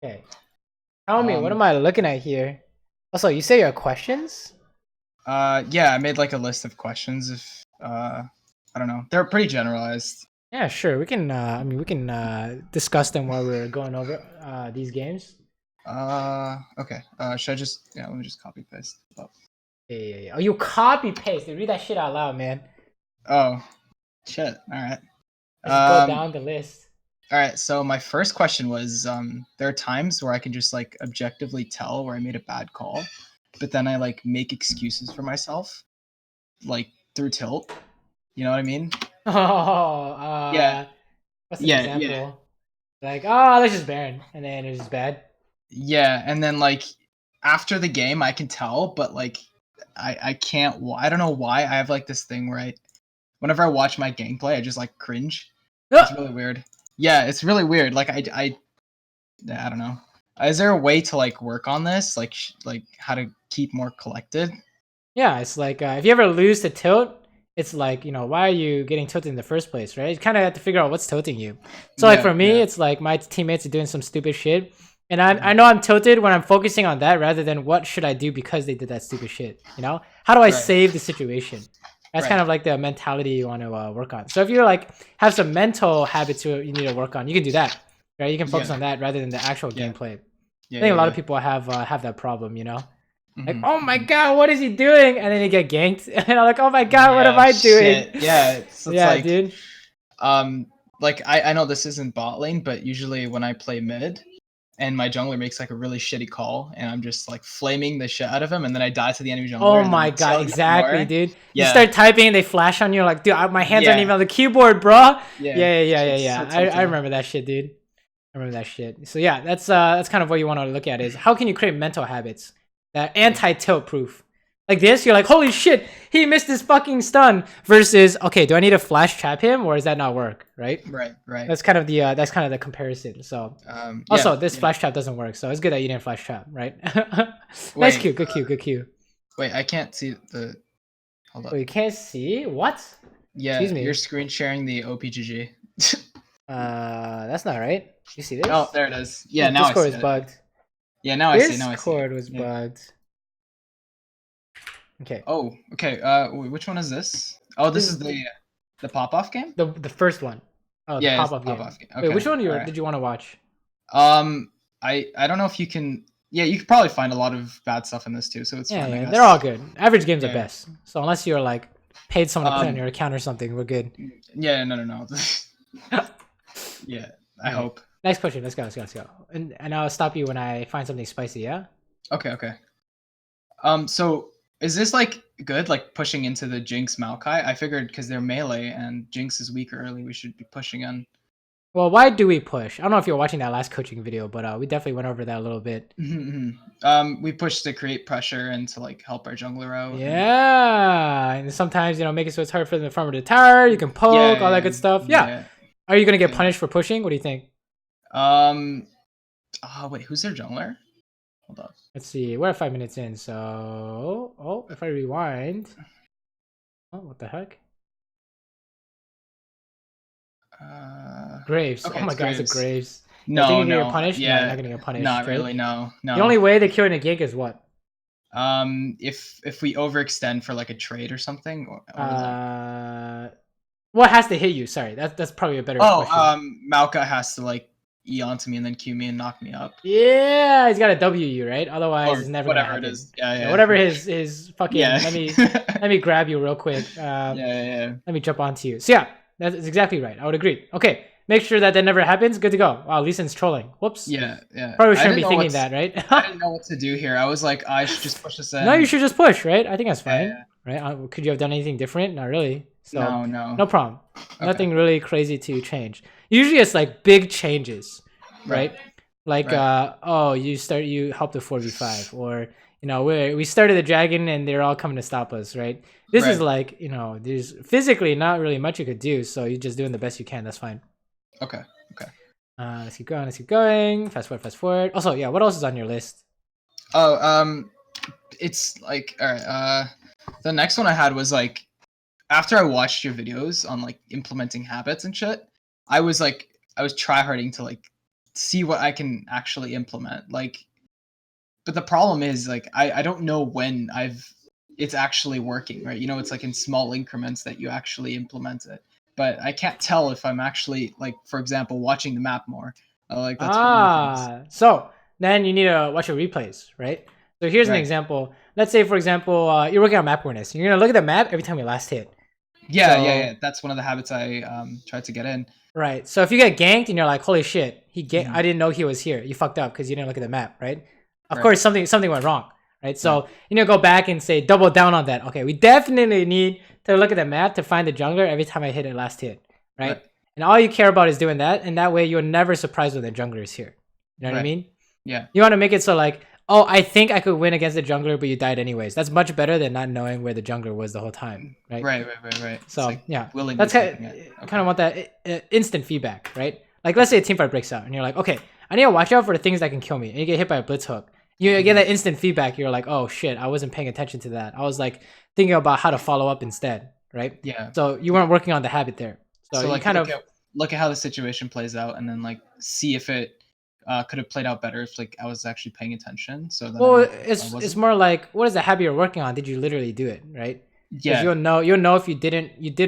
Okay. Tell me, what am I looking at here? Also, you say your questions? Yeah, I made like a list of questions. If I don't know, they're pretty generalized. Yeah, sure. We can. I mean, we can discuss them while we're going over these games. Okay. Should I just let me just copy paste. Yeah. Oh, you copy paste. Read that shit out loud, man. Oh, shit. All right. Let's go down the list. All right. So my first question was, there are times where I can just like objectively tell where I made a bad call, but then I like make excuses for myself, like through tilt. You know what I mean? Oh, Yeah. what's an Yeah. Yeah. example? Like, oh, that's just Baron, and then it's just bad. Yeah. And then like after the game, I can tell, but like I can't. I don't know why. I have like this thing where whenever I watch my gameplay, I just like cringe. It's really weird. Yeah, it's really weird. Like I don't know. Is there a way to like work on this? Like how to keep more collected? Yeah, it's like if you ever lose to tilt, it's like, why are you getting tilted in the first place, right? You kind of have to figure out what's tilting you. So like for me, it's like my teammates are doing some stupid shit, and I know I'm tilted when I'm focusing on that rather than what should I do because they did that stupid shit. How do I save the situation? That's kind of like the mentality you want to work on. So if you like have some mental habits you need to work on, you can do that, right? You can focus on that rather than the actual gameplay. I think a lot of people have that problem, Like, oh my god, what is he doing? And then they get ganked, and I'm like, oh my god, what am I doing? Yeah, it's yeah, like, dude. Like I know this isn't bot lane, but usually when I play mid, and my jungler makes like a really shitty call, and I'm just like flaming the shit out of him, and then I die to the enemy jungler. Oh and my god, exactly, dude. Yeah. You start typing, they flash on you, like, dude, my hands aren't even on the keyboard, bro. Yeah. I remember that shit, dude. I remember that shit. So yeah, that's kind of what you want to look at is how can you create mental habits that anti-tilt proof. Like this, you're like, holy shit, he missed his fucking stun. Versus, okay, do I need to flash trap him or does that not work? Right. That's kind of the comparison. So also, this flash trap doesn't work, so it's good that you didn't flash trap, right? Nice Q, good Q. Wait, I can't see the. Hold up. Wait, you can't see what? Yeah, excuse me. You're screen sharing the OPGG. That's not right. You see this? Oh, there it is. Yeah, now Discord I see is bugged. Yeah, now I see. Discord was bugged. Okay. Oh, okay. Which one is this? Oh, this is the pop-off game? The first one. Oh, the pop-off game. Okay. Wait, which one did you want to watch? I don't know if you can. Yeah, you could probably find a lot of bad stuff in this too, so it's fine. I guess. They're all good. Average games are best. So unless you're like paid someone to put on your account or something, we're good. Yeah, no. Yeah, I hope. Next question. Let's go. And I'll stop you when I find something spicy. Yeah. Okay. So is this like good? Like pushing into the Jinx Maokai? I figured because they're melee and Jinx is weaker early, we should be pushing in. Well, why do we push? I don't know if you're watching that last coaching video, but we definitely went over that a little bit. We push to create pressure and to like help our jungler out. Yeah, and sometimes make it so it's hard for them to farm to the tower. You can poke, all that good stuff. Yeah. Are you gonna get punished for pushing? What do you think? Wait, who's their jungler? Hold on. Let's see. We're at 5 minutes in, so if I rewind, what the heck? Graves. Okay, oh my god, it's a Graves. No, think you're gonna get punished? Yeah, no, you're not gonna get punished. Not really. No. The only way they kill in a gank is what? If we overextend for like a trade or something. What has to hit you? Sorry, that's probably a better question. Maokai has to like E onto me and then Q me and knock me up. Yeah, he's got to W you, right? Otherwise, it's never whatever gonna happen. It is. Yeah. Whatever his fucking. Let me grab you real quick. Let me jump onto you. So yeah, that's exactly right. I would agree. Okay, make sure that never happens. Good to go. Wow, Lee Sin's trolling. Whoops. Yeah. Probably shouldn't be thinking that, right? I didn't know what to do here. I was like, I should just push this in. No, you should just push, right? I think that's fine. Right? Could you have done anything different? Not really. So no problem. Okay. Nothing really crazy to change. Usually it's like big changes, right? Like you helped the 4v5, or we started the dragon and they're all coming to stop us, right? This is like there's physically not really much you could do, so you're just doing the best you can. That's fine. Okay. Let's keep going. Fast forward. Also, yeah, what else is on your list? It's like all right. The next one I had was like, after I watched your videos on like implementing habits and shit, I was tryharding to see what I can actually implement. Like, but the problem is like I don't know when it's actually working, right? You know, it's like in small increments that you actually implement it. But I can't tell if I'm actually, like, for example, watching the map more. Like that's one of the things. So then you need to watch your replays, right? So here's an Right. example. Let's say, for example, you're working on map awareness. You're gonna look at the map every time you last hit. Yeah, So, yeah. That's one of the habits I tried to get in. right. So if you get ganked and you're like, holy shit, Mhm. I didn't know he was here. You fucked up because you didn't look at the map, right? Of Right. course, something went wrong, right? So you need to go back and say double down on that. Okay, we definitely need to look at the map to find the jungler every time I hit a last hit, right? And all you care about is doing that, and that way you're never surprised when the jungler is here. You know what I mean? Yeah. You want to make it so like, oh, I think I could win against the jungler, but you died anyways. That's much better than not knowing where the jungler was the whole time, right? Right. So like yeah, that's kind of want that instant feedback, right? Like let's say a team fight breaks out, and you're like, okay, I need to watch out for the things that can kill me, and you get hit by a blitz hook. You get that instant feedback. You're like, oh shit, I wasn't paying attention to that. I was like thinking about how to follow up instead, right? Yeah. So you weren't working on the habit there. So you like kind of look at how the situation plays out, and then like see if it could have played out better if like I was actually paying attention. So then well, it's more like, what is the habit you're working on? Did you literally do it, right? Yeah. You'll know if you did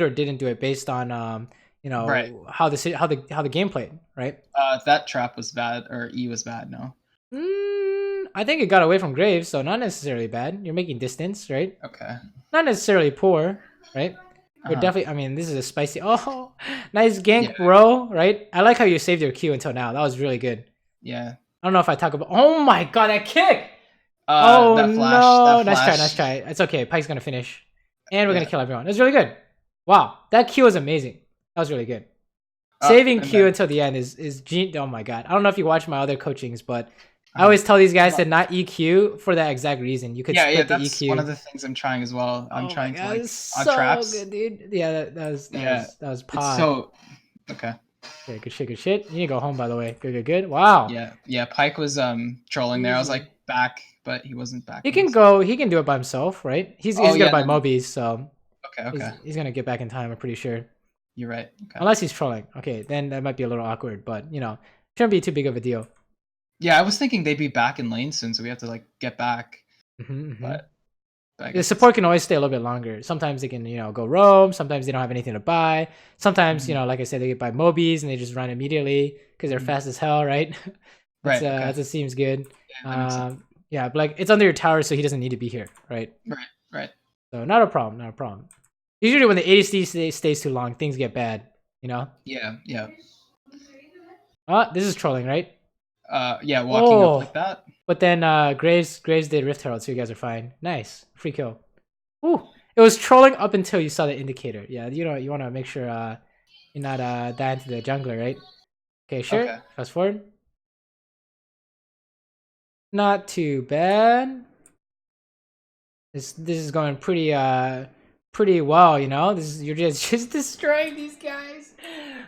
or didn't do it based on you know, how the game played, right? That trap was bad, or E was bad. No. I think it got away from Graves, so not necessarily bad. You're making distance, right? Okay. Not necessarily poor, right? You're definitely. I mean, this is a spicy. Oh, nice gank, bro. Right? I like how you saved your Q until now. That was really good. Yeah. I don't know if I talk about. Oh my god, that kick! That flash, no! that flash. Nice try. It's okay. Pyke's gonna finish, and we're gonna kill everyone. It's really good. Wow, that Q was amazing. That was really good. Saving Q until the end is oh my god. I don't know if you watch my other coachings, but I always tell these guys to not EQ for that exact reason. You could split the that's EQ. One of the things I'm trying as well. I'm trying to like so on traps. Good, dude. Yeah, that was pod. So okay. Yeah, good shit. You need to go home, by the way. Good. Wow. Yeah. Pyke was trolling there. I was like back, but he wasn't back. He can go. He can do it by himself, right? He's gonna buy Mobies, so okay. He's gonna get back in time. I'm pretty sure. You're right. Okay. Unless he's trolling. Okay, then that might be a little awkward, but you know, shouldn't be too big of a deal. Yeah, I was thinking they'd be back in lane soon, so we have to like get back. But the support can always stay a little bit longer. Sometimes they can, you know, go roam. Sometimes they don't have anything to buy. Sometimes, you know, like I said, they get buy Mobies and they just run immediately because they're fast as hell, right? That seems good. Yeah, but like it's under your tower, so he doesn't need to be here, right? Right. So not a problem. Usually when the ADC stays too long, things get bad, you know? Yeah. This is trolling, right? Yeah, walking up like that. But then Graves did Rift Herald, so you guys are fine. Nice. Free kill. Ooh. It was trolling up until you saw the indicator. Yeah, you know, you want to make sure you're not dying to the jungler, right? Okay, sure. Okay. Fast forward. Not too bad. This is going pretty well, you know. You're just destroying these guys.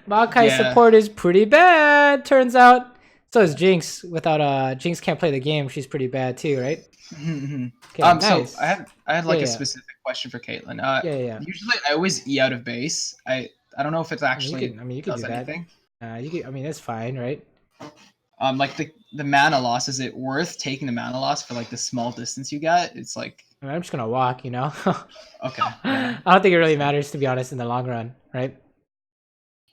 Maokai's support is pretty bad, turns out. So is Jinx. Without Jinx can't play the game. She's pretty bad too, right? Okay, nice. So I had like a specific question for Caitlyn. Usually I always E out of base. I don't know if it's actually. You can do anything. That. That's fine, right? Like the mana loss. Is it worth taking the mana loss for like the small distance you get? It's like. I'm just gonna walk, you know. Okay. Yeah. I don't think it really matters, to be honest, in the long run, right?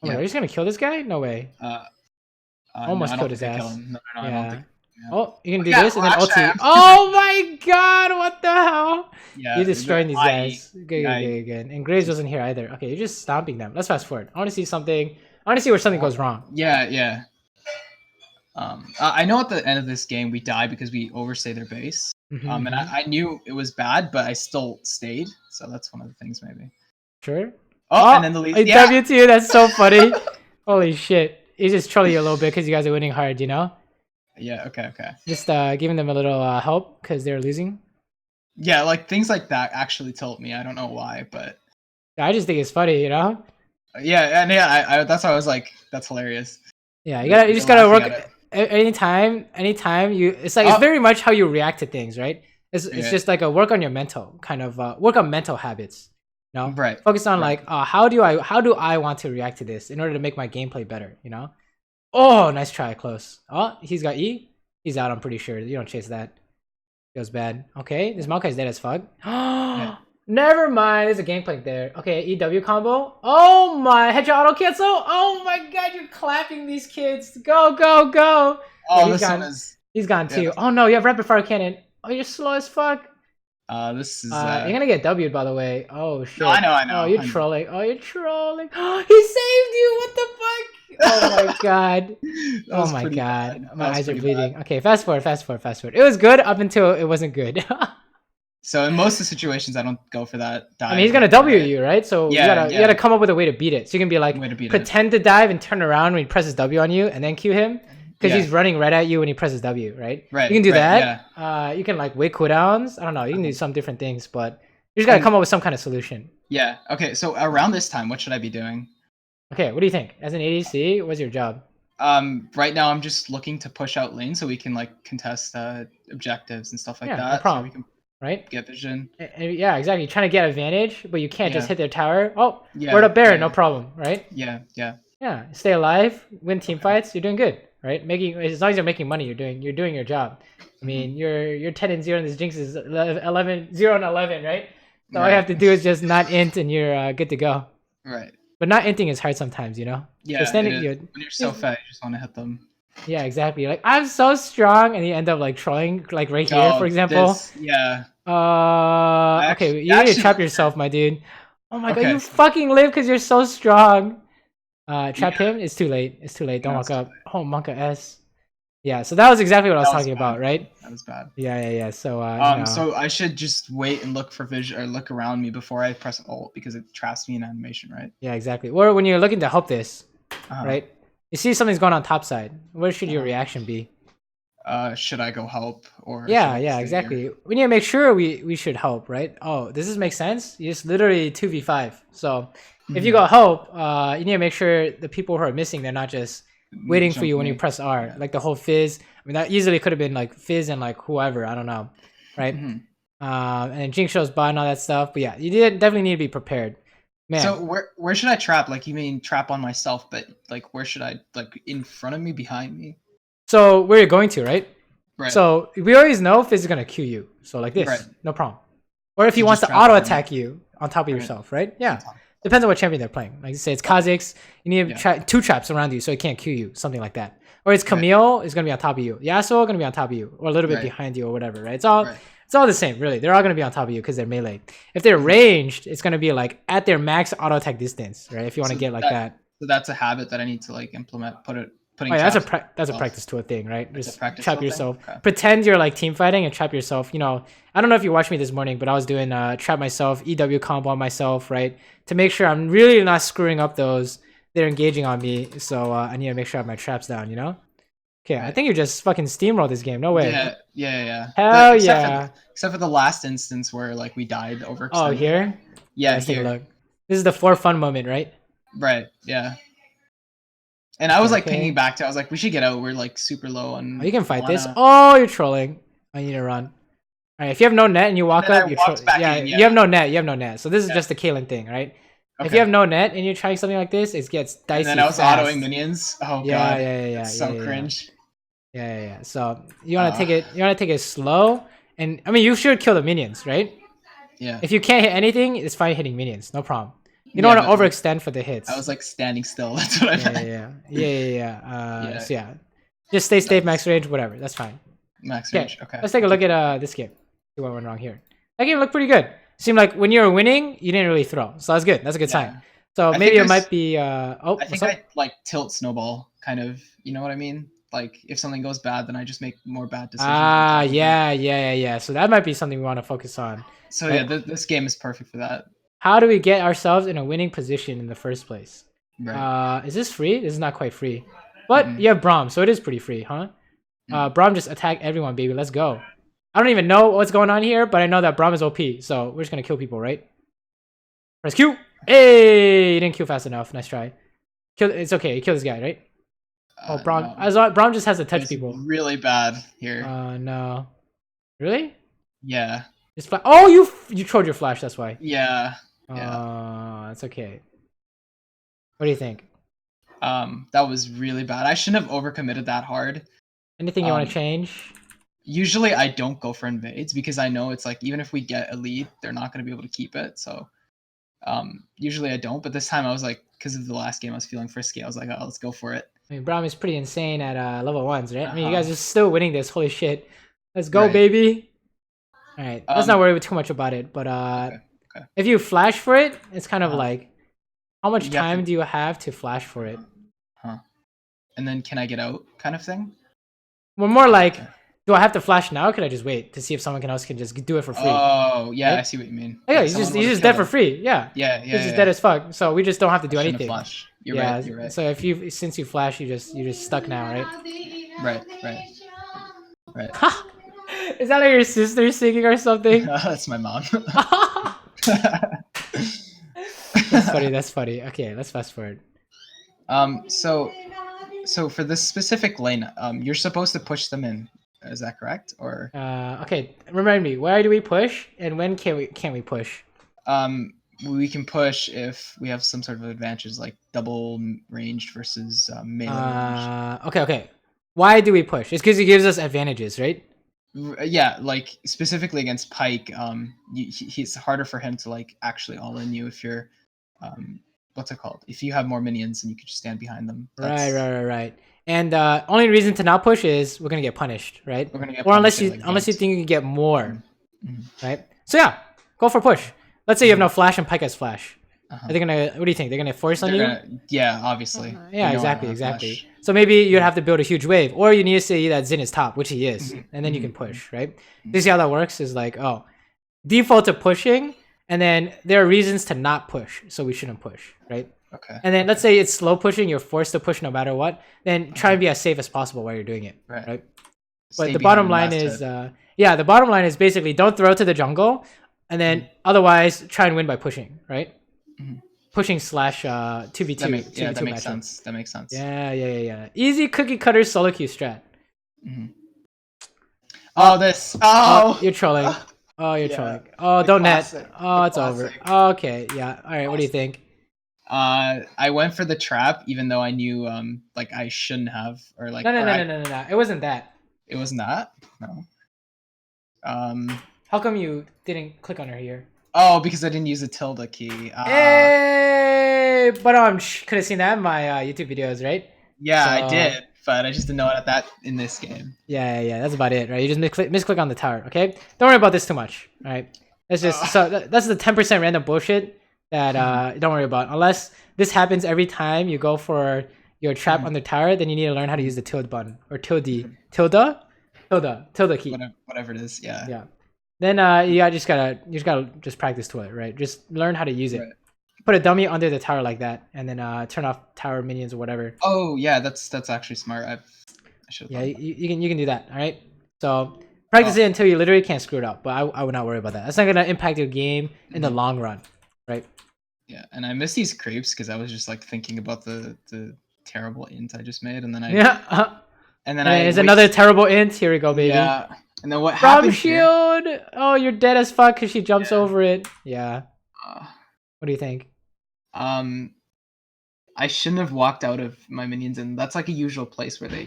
Oh my God, you're just gonna kill this guy? No way. Almost killed his ass. No, I don't think. Yeah. Oh, you can do this and then ulti. Oh my god, what the hell? Yeah, you're destroying these guys. Good. And Graves wasn't here either. Okay, you're just stomping them. Let's fast forward. I want to see something. I want to see where something goes wrong. Yeah. I know at the end of this game we die because we overstay their base. And I knew it was bad, but I still stayed. So that's one of the things maybe. Sure. Oh, and then the lead. W2, that's so funny. Holy shit. He's just trolling you a little bit because you guys are winning hard, you know? Yeah, okay. Just giving them a little help because they're losing. Yeah, like things like that actually tilt me. I don't know why, but I just think it's funny, you know? Yeah, and I that's why I was you that's hilarious. Yeah, you just gotta work anytime you. It's like it's very much how you react to things, right? It's just like a work on your mental kind of work on mental habits. You know? Right. Focus on like how do I want to react to this in order to make my gameplay better, you know? Oh, nice try, close. Oh, he's got E. He's out. I'm pretty sure. You don't chase that. Feels bad. Okay, this Maokai's dead as fuck. Yeah. Never mind. There's a gangplank there. Okay, EW combo. Oh my, headshot auto cancel. Oh my god, you're clapping these kids. Go, go, go. Oh, Yeah, this one is. He's gone too. Yeah. Oh no, you have rapid fire cannon. Oh, you're slow as fuck. This is. You're gonna get W'd, by the way. Oh shit. No, I know. Oh, you're trolling. Oh, you're trolling. He saved you. What the fuck? Oh my god. Oh my god. My eyes are bleeding. Bad. Okay, fast forward. It was good up until it wasn't good. So in most of the situations, I don't go for that dive. I mean, he's gonna W you, right? So yeah, you gotta come up with a way to beat it. So you can be like, pretend to dive and turn around when he presses W on you, and then Q him. Because he's running right at you when he presses W, right? Right. You can do that. Yeah. You can like wait cooldowns. I don't know. You can do some different things, but you just gotta come up with some kind of solution. Yeah. Okay. So around this time, what should I be doing? Okay. What do you think? As an ADC, what's your job? Right now I'm just looking to push out lane so we can like contest objectives and stuff like that. No problem. So we can right? Get vision. Yeah, exactly. You're trying to get advantage, but you can't just hit their tower. Oh, yeah, we're up Baron, no problem, right? Yeah. Yeah. Stay alive, win team fights. You're doing good. Right, as long as you're making money, you're doing your job. I mean, you're 10-0 and this Jinx is 11 0 and 11, right? So all you have to do is just not int and you're good to go. Right. But not inting is hard sometimes, you know. Yeah. So when you're so fat, you just want to hit them. Yeah, exactly. You're like, I'm so strong, and you end up like trolling, like right here, for example. Yeah. Okay, you need to trap yourself, my dude. Oh my god, you fucking live because you're so strong. Trap him. It's too late. Don't walk up. Oh, Monka S. Yeah, so that was exactly what I was talking about, right? That was bad. Yeah. So so I should just wait and look for vision or look around me before I press ult because it traps me in animation, right? Yeah, exactly. Or when you're looking to help this, right? You see something's going on top side. What should your reaction be? Should I go help or? Yeah, exactly. Here? We need to make sure we should help, right? Oh, does this make sense? You just literally 2v5. So if you go help, you need to make sure the people who are missing, they're not just waiting for you when you press R. Yeah. Like the whole Fizz. I mean, that easily could have been like Fizz and like whoever. I don't know, right? And then Jinx shows bot and all that stuff. But yeah, you definitely need to be prepared. Man. So where should I trap? Like you mean trap on myself, but like where should I, like in front of me, behind me? So where you're going to, right? Right. So we always know Fizz is gonna Q you. So like this, no problem. Or if he wants to auto attack you on top of yourself, right? Yeah. Depends on what champion they're playing. Like say it's Kha'Zix, you need two traps around you so he can't Q you, something like that. Or it's Camille is gonna be on top of you. Yasuo gonna be on top of you, or a little bit behind you, or whatever, right? It's all the same, really. They're all gonna be on top of you because they're melee. If they're ranged, it's gonna be like at their max auto attack distance, right? If you want to get like that. So that's a habit that I need to like implement. That's a practice tool thing, right? Just trap yourself. Okay. Pretend you're like team fighting and trap yourself. You know, I don't know if you watched me this morning, but I was doing trap myself, EW combo on myself, right? To make sure I'm really not screwing up those. They're engaging on me, so I need to make sure I have my traps down. You know? Okay, I think you just fucking steamroll this game. No way. Yeah. Hell except for the last instance where like we died over. Oh, here? Yeah. Let's take a look. This is the for fun moment, right? Right. Yeah. And I was like pinging back to, I was like, we should get out. We're like super low on. Oh, you can fight this. Oh, you're trolling. I need to run. All right, if you have no net and you walk up, you're trolling. You have no net. You have no net. So this is just a Caitlyn thing, right? Okay. If you have no net and you're trying something like this, it gets dicey. And then I was autoing minions. Oh god. Yeah. So cringe. Yeah. So you want to take it. You want to take it slow, and I mean you should kill the minions, right? Yeah. If you can't hit anything, it's fine hitting minions. No problem. You don't want to overextend for the hits. I was like standing still. That's what I meant. Yeah. So yeah, just stay safe, max range, whatever. That's fine. Max range. Okay. Let's take a look at this game. See what went wrong here. That game looked pretty good. Seemed like when you were winning, you didn't really throw. So that's good. That's a good sign. So maybe it might be. I think I like tilt snowball, kind of. You know what I mean? Like if something goes bad, then I just make more bad decisions. Yeah. So that might be something we want to focus on. So yeah, this game is perfect for that. How do we get ourselves in a winning position in the first place? Right. Is this free? This is not quite free. But you have Braum, so it is pretty free, huh? Braum just attack everyone, baby. Let's go. I don't even know what's going on here, but I know that Braum is OP, so we're just going to kill people, right? Press Q. Hey! You didn't Q fast enough. Nice try. It's okay. You kill this guy, right? Braum. No. Braum just has to touch people. Really bad here. No. Really? Yeah. Oh, you trolled your flash, that's why. Yeah. That's okay. What do you think? That was really bad. I shouldn't have overcommitted that hard. Anything you want to change? Usually I don't go for invades because I know it's like even if we get a lead, they're not going to be able to keep it. So usually I don't, but this time I was like, because of the last game I was feeling frisky, I was like, oh, let's go for it. I mean, Braum is pretty insane at level 1s, right? I mean, you guys are still winning this. Holy shit. Let's go, baby. All right. Let's not worry too much about it. But okay. if you flash for it, it's kind of like, how much time do you have to flash for it? And then can I get out kind of thing? Well, more like, do I have to flash now? Or can I just wait to see if someone else can just do it for free? Oh, yeah, right? I see what you mean. Yeah, he's just dead for free. Yeah. He's just dead as fuck. So we just don't have to do anything. Flash. You're right. You're right. So since you flash, you're just stuck now, right? Right. Is that like your sister singing or something? That's my mom. That's funny. Okay, let's fast forward. So for this specific lane, you're supposed to push them in. Is that correct? Or okay, remind me. Why do we push, and when can we push? We can push if we have some sort of advantages, like double ranged versus melee ranged. Okay. Why do we push? It's because it gives us advantages, right? Yeah, like specifically against Pike, it's harder for him to like actually all in you if you're what's it called? If you have more minions and you could just stand behind them. Right. And only reason to not push is we're gonna get punished, right? We're gonna get punished unless you think you can get more, right? So yeah, go for push. Let's say you have no flash and Pike has flash. Are they gonna? What do you think? They're gonna force on you? Yeah, obviously. Yeah, exactly. So maybe you'd have to build a huge wave, or you need to say that Xin is top, which he is, and then you can push, right? You see how that works? Is like, oh, default to pushing, and then there are reasons to not push, so we shouldn't push, right? Okay. And then let's say it's slow pushing, you're forced to push no matter what. Then try and be as safe as possible while you're doing it, right? But the bottom line is, the bottom line is basically don't throw to the jungle, and then otherwise try and win by pushing, right? Pushing slash 2v2. That makes sense. That makes sense. Yeah. Easy cookie cutter solo queue strat. You're trolling. You're trolling. Oh, don't net. Oh, it's over. Okay, yeah. All right, what do you think? I went for the trap, even though I knew like I shouldn't have, or like no. It wasn't that. It was not. No. How come you didn't click on her here? Oh, because I didn't use the tilde key. Hey, but could have seen that in my YouTube videos, right? Yeah, so, I did, but I just didn't know that in this game. Yeah. That's about it, right? You just misclick on the tower, okay? Don't worry about this too much, all right? That's just that's the 10% random bullshit that don't worry about. Unless this happens every time you go for your trap on the tower, then you need to learn how to use the tilde button or tilde key. Whatever it is, yeah. Yeah. Then you just gotta practice to it, right? Just learn how to use it. Put a dummy under the tower like that, and then turn off tower minions or whatever. Oh yeah, that's actually smart. I should. Yeah, you can do that. All right. So practice it until you literally can't screw it up. But I would not worry about that. That's not gonna impact your game in the long run, right? Yeah, and I miss these creeps because I was just like thinking about the terrible int I just made, and then there's another terrible int. Here we go, baby. Yeah. And then what happened? Shield! Oh, you're dead as fuck because she jumps over it. Yeah. What do you think? I shouldn't have walked out of my minions, and that's like a usual place where they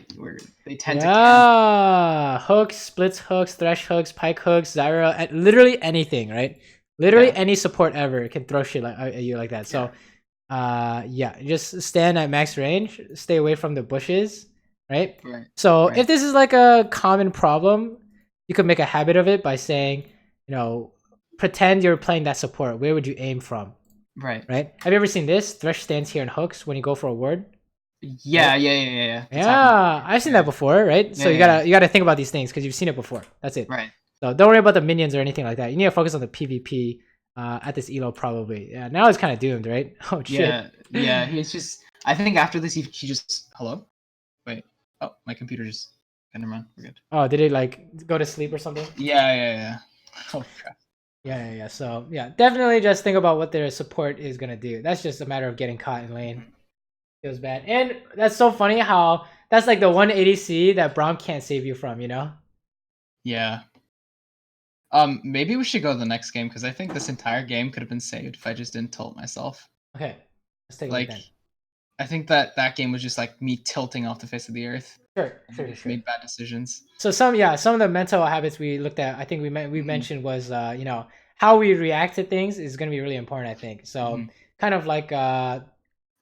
tend to. Yeah, hooks, splits hooks, thresh hooks, pike hooks, Zyra, literally anything, right? Literally any support ever can throw shit at you like that. So, just stand at max range, stay away from the bushes, right? So if this is like a common problem, you could make a habit of it by saying, pretend you're playing that support. Where would you aim from? Right. Have you ever seen this? Thresh stands here and hooks when you go for a ward. Yeah. I've seen that before, right? So you gotta think about these things because you've seen it before. That's it. Right. So don't worry about the minions or anything like that. You need to focus on the PvP at this elo probably. Yeah. Now it's kind of doomed, right? Oh shit. Yeah. He's just. I think after this, he just. Hello. Wait. Oh, my computer just. Never mind. We're good. Oh, did it like go to sleep or something? Yeah. Oh crap. Yeah. So yeah, definitely just think about what their support is gonna do. That's just a matter of getting caught in lane. Feels bad, and that's so funny how that's like the one ADC that Braum can't save you from. Yeah. Maybe we should go to the next game because I think this entire game could have been saved if I just didn't tilt myself. Okay, let's take a look then. I think that game was just like me tilting off the face of the earth. Sure. Made bad decisions. So some of the mental habits we looked at, I think we mentioned was you know, how we react to things is going to be really important, I think. So kind of like a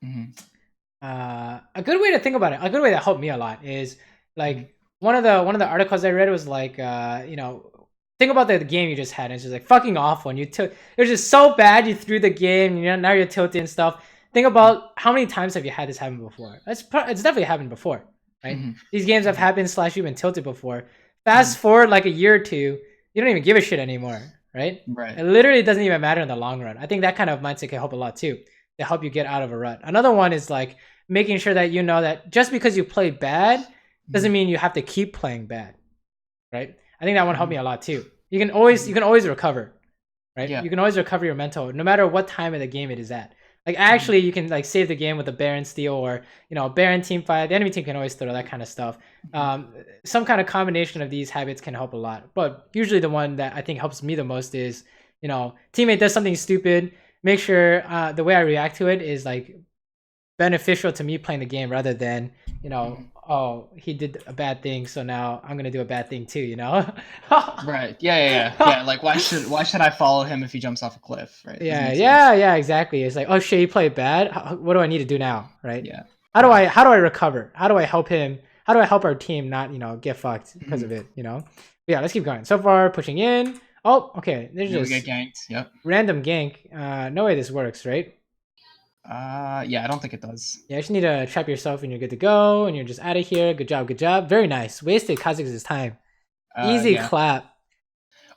good way to think about it, a good way that helped me a lot is like one of the articles I read was like you know, think about the game you just had. And it's just like fucking awful, and it was just so bad. You threw the game, you know, now you're tilted and stuff. Think about how many times have you had this happen before? It's definitely happened before, right? These games have happened / you've been tilted before. Fast forward like a year or two, you don't even give a shit anymore, right? Right. It literally doesn't even matter in the long run. I think that kind of mindset can help a lot too, to help you get out of a rut. Another one is like making sure that you know that just because you play bad doesn't mean you have to keep playing bad, right? I think that one helped me a lot too. You can always recover, right? Yeah. You can always recover your mental no matter what time of the game it is at. Like actually you can like save the game with a Baron steal, or you know, Baron team fight. The enemy team can always throw that kind of stuff. Some kind of combination of these habits can help a lot, but usually the one that I think helps me the most is, you know, teammate does something stupid, make sure the way I react to it is like beneficial to me playing the game, rather than, you know, oh, he did a bad thing, so now I'm gonna do a bad thing too, you know? Right. Yeah. Like why should I follow him if he jumps off a cliff? Right. Yeah, exactly. It's like, oh shit, he played bad. What do I need to do now? Right. Yeah. How do I recover? How do I help him? How do I help our team not, you know, get fucked because of it, you know? But yeah, let's keep going. So far, pushing in. Oh, okay. There's just we get ganked. Yep. Random gank. No way this works, right? Yeah, I don't think it does. Yeah, you just need to trap yourself and you're good to go, and you're just out of here. Good job. Very nice. Wasted Kha'Zix's time. Easy clap.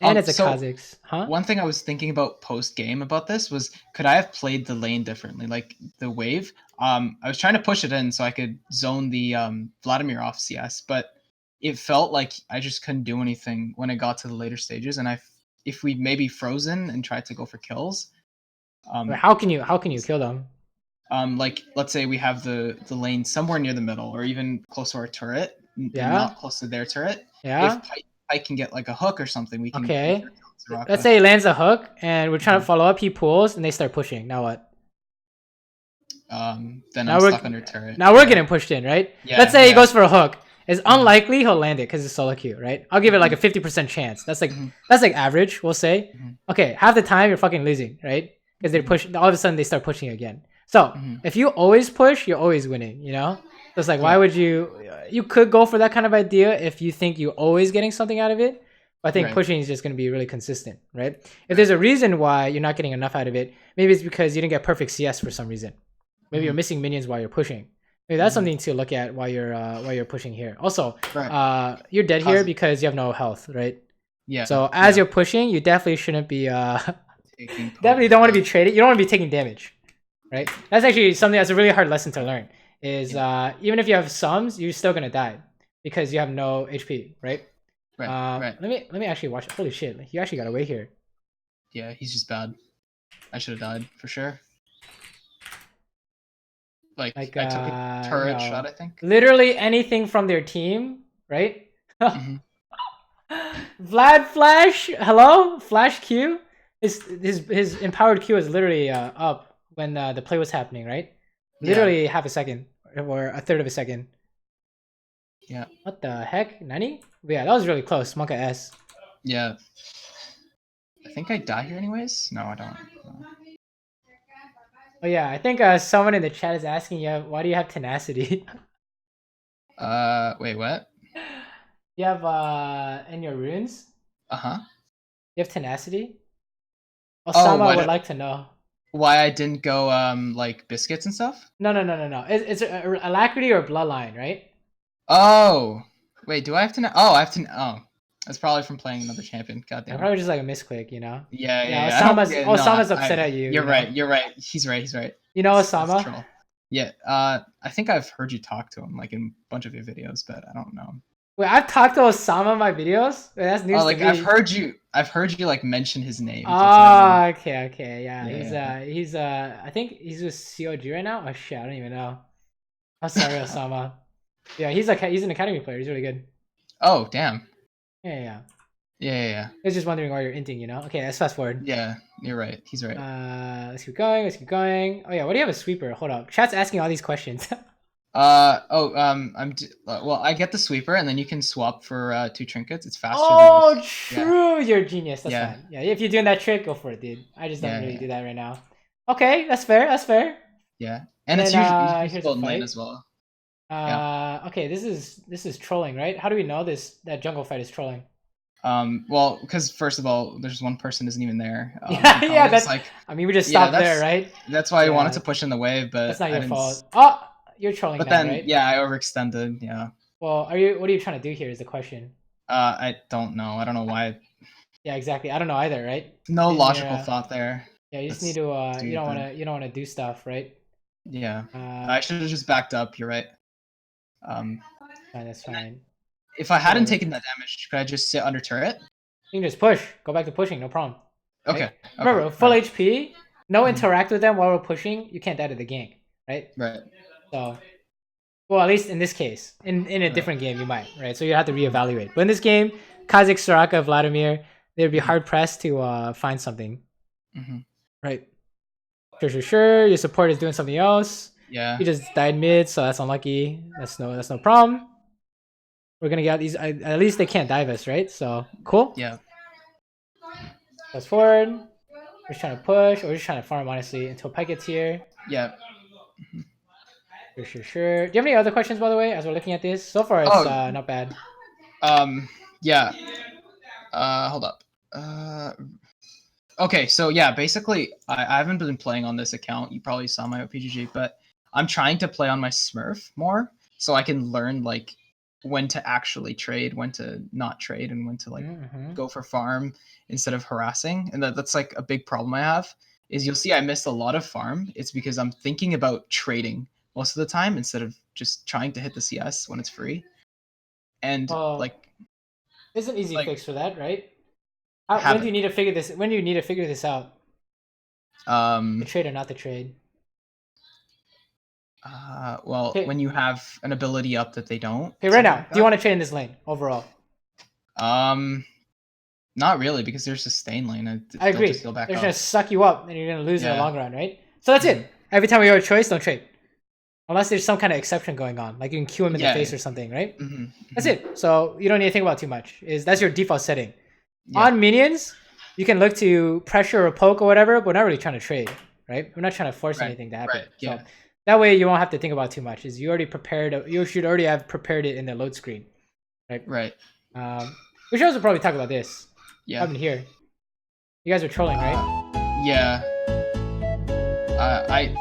And it's a Kha'Zix. Huh? One thing I was thinking about post game about this was, could I have played the lane differently? Like the wave. I was trying to push it in so I could zone the Vladimir off CS, but it felt like I just couldn't do anything when it got to the later stages. And if we maybe frozen and tried to go for kills. How can you kill them? Like let's say we have the lane somewhere near the middle, or even close to our turret, not close to their turret. Yeah. If Pike can get like a hook or something, we can. Okay. Let's say he lands a hook, and we're trying to follow up. He pulls, and they start pushing. Now what? Then I'm stuck under turret. Now we're getting pushed in, right? Yeah. Let's say he goes for a hook. It's unlikely he'll land it because it's solo queue, right? I'll give it like a 50% chance. That's like average, we'll say. Okay, half the time you're fucking losing, right? Because they push. All of a sudden they start pushing again. So if you always push, you're always winning. You know. So it's like, why would you? You could go for that kind of idea if you think you're always getting something out of it. But I think pushing is just going to be really consistent, right? If there's a reason why you're not getting enough out of it, maybe it's because you didn't get perfect CS for some reason. Maybe you're missing minions while you're pushing. Maybe that's something to look at while you're pushing here. Also, you're dead here because you have no health, right? Yeah. So as you're pushing, you definitely shouldn't be definitely don't want to be traded. You don't want to be taking damage, right? That's actually something that's a really hard lesson to learn. Is even if you have sums, you're still gonna die because you have no HP, right? Right. Let me actually watch. Holy shit! You actually got away here. Yeah, he's just bad. I should have died for sure. Like I took a turret shot, I think. Literally anything from their team, right? Vlad Flash, hello, Flash Q. His empowered Q is literally up when the play was happening, right? Literally half a second or a third of a second. Yeah. What the heck, Nani? Yeah, that was really close. Monka S. Yeah. I think I die here anyways. No, I don't. No. Oh yeah, I think someone in the chat is asking you, why do you have tenacity? Wait, what? You have in your runes? You have tenacity? Osama would like to know. Why I didn't go like biscuits and stuff? No. It's alacrity or bloodline, right? Oh, wait, do I have to? I have to. Oh, that's probably from playing another champion. Goddamn. Probably just like a misclick, you know? Yeah. Osama's upset at you. You're right. He's right. You know Osama? Yeah. I think I've heard you talk to him like in a bunch of your videos, but I don't know. Wait, I've talked to Osama in my videos? Wait, that's news to me. I've heard you like mention his name. Oh, okay. Yeah. He's I think he's with COG right now. Oh shit, I don't even know. I'm sorry, Osama. Yeah, he's an academy player. He's really good. Oh, damn. Yeah. Yeah. I was just wondering why you're inting, you know? Okay, let's fast forward. Yeah, you're right. He's right. Let's keep going. Let's keep going. Oh yeah, what do you have a sweeper? Hold up. Chat's asking all these questions. Well, I get the sweeper, and then you can swap for 2 trinkets. It's faster Oh, than just, true. You're a genius. That's Yeah. fine. Yeah, if you're doing that trick, go for it, dude. I just don't really Yeah. do that right now. Okay, that's fair. That's fair. Yeah, and And it's then, usually here's useful a in lane fight. as well. Okay, this is trolling, right? How do we know that jungle fight is trolling? Well, because first of all, there's one person isn't even there. Yeah, that's like. I mean, we just stopped there, right? That's why I wanted Yeah. to push in the wave, but That's not I your didn't. fault. Oh, you're trolling But now, then, right? yeah, I overextended. Yeah. Well, what are you trying to do here? Is the question. I don't know. I don't know why. Yeah, exactly. I don't know either, right? No And logical thought there. Yeah, you just Let's need to. do You don't that. want to. You don't want to do stuff, right? Yeah. I should have just backed up. You're right. Fine, that's fine. If I hadn't taken that damage, could I just sit under turret? You can just push. Go back to pushing. No problem. Okay. Right? Remember, full HP. No interact with them while we're pushing. You can't die to the gank, right? Right. So, well, at least in this case, in a different game, you might, right? So you have to reevaluate. But in this game, Kha'Zix, Soraka, Vladimir, they'd be hard pressed to find something, right? Sure. Your support is doing something else. Yeah. You just died mid, so that's unlucky. That's no problem. We're gonna get these. At least they can't dive us, right? So cool. Yeah. Fast forward. We're just trying to push, or we're just trying to farm honestly until Pike gets here. Yeah. Sure. Do you have any other questions, by the way, as we're looking at this? So far, it's not bad. Yeah. Hold up. Okay, so yeah, basically, I haven't been playing on this account. You probably saw my OPGG, but I'm trying to play on my Smurf more, so I can learn like when to actually trade, when to not trade, and when to like go for farm instead of harassing. And that's like a big problem I have. Is you'll see I missed a lot of farm. It's because I'm thinking about trading most of the time instead of just trying to hit the CS when it's free. And like, there's an easy fix for that, right? When do you need to figure this? When do you need to figure this out? The trade or not the trade? Well, when you have an ability up that they don't. Okay, right now, do you want to trade in this lane overall? Not really, because there's a sustain lane. I agree. They're gonna suck you up, and you're gonna lose in the long run, right? So that's it. Every time you have a choice, don't trade, unless there's some kind of exception going on, like you can Q him in the face or something, right? That's it. So you don't need to think about too much. That's your default setting. On minions, you can look to pressure or poke or whatever, but we're not really trying to trade, right? We're not trying to force anything to happen. So that way you won't have to think about too much. You already prepared. You should already have prepared it in the load screen, right? Right. We should also probably talk about this. Yeah. What happened here? You guys are trolling, right? Yeah.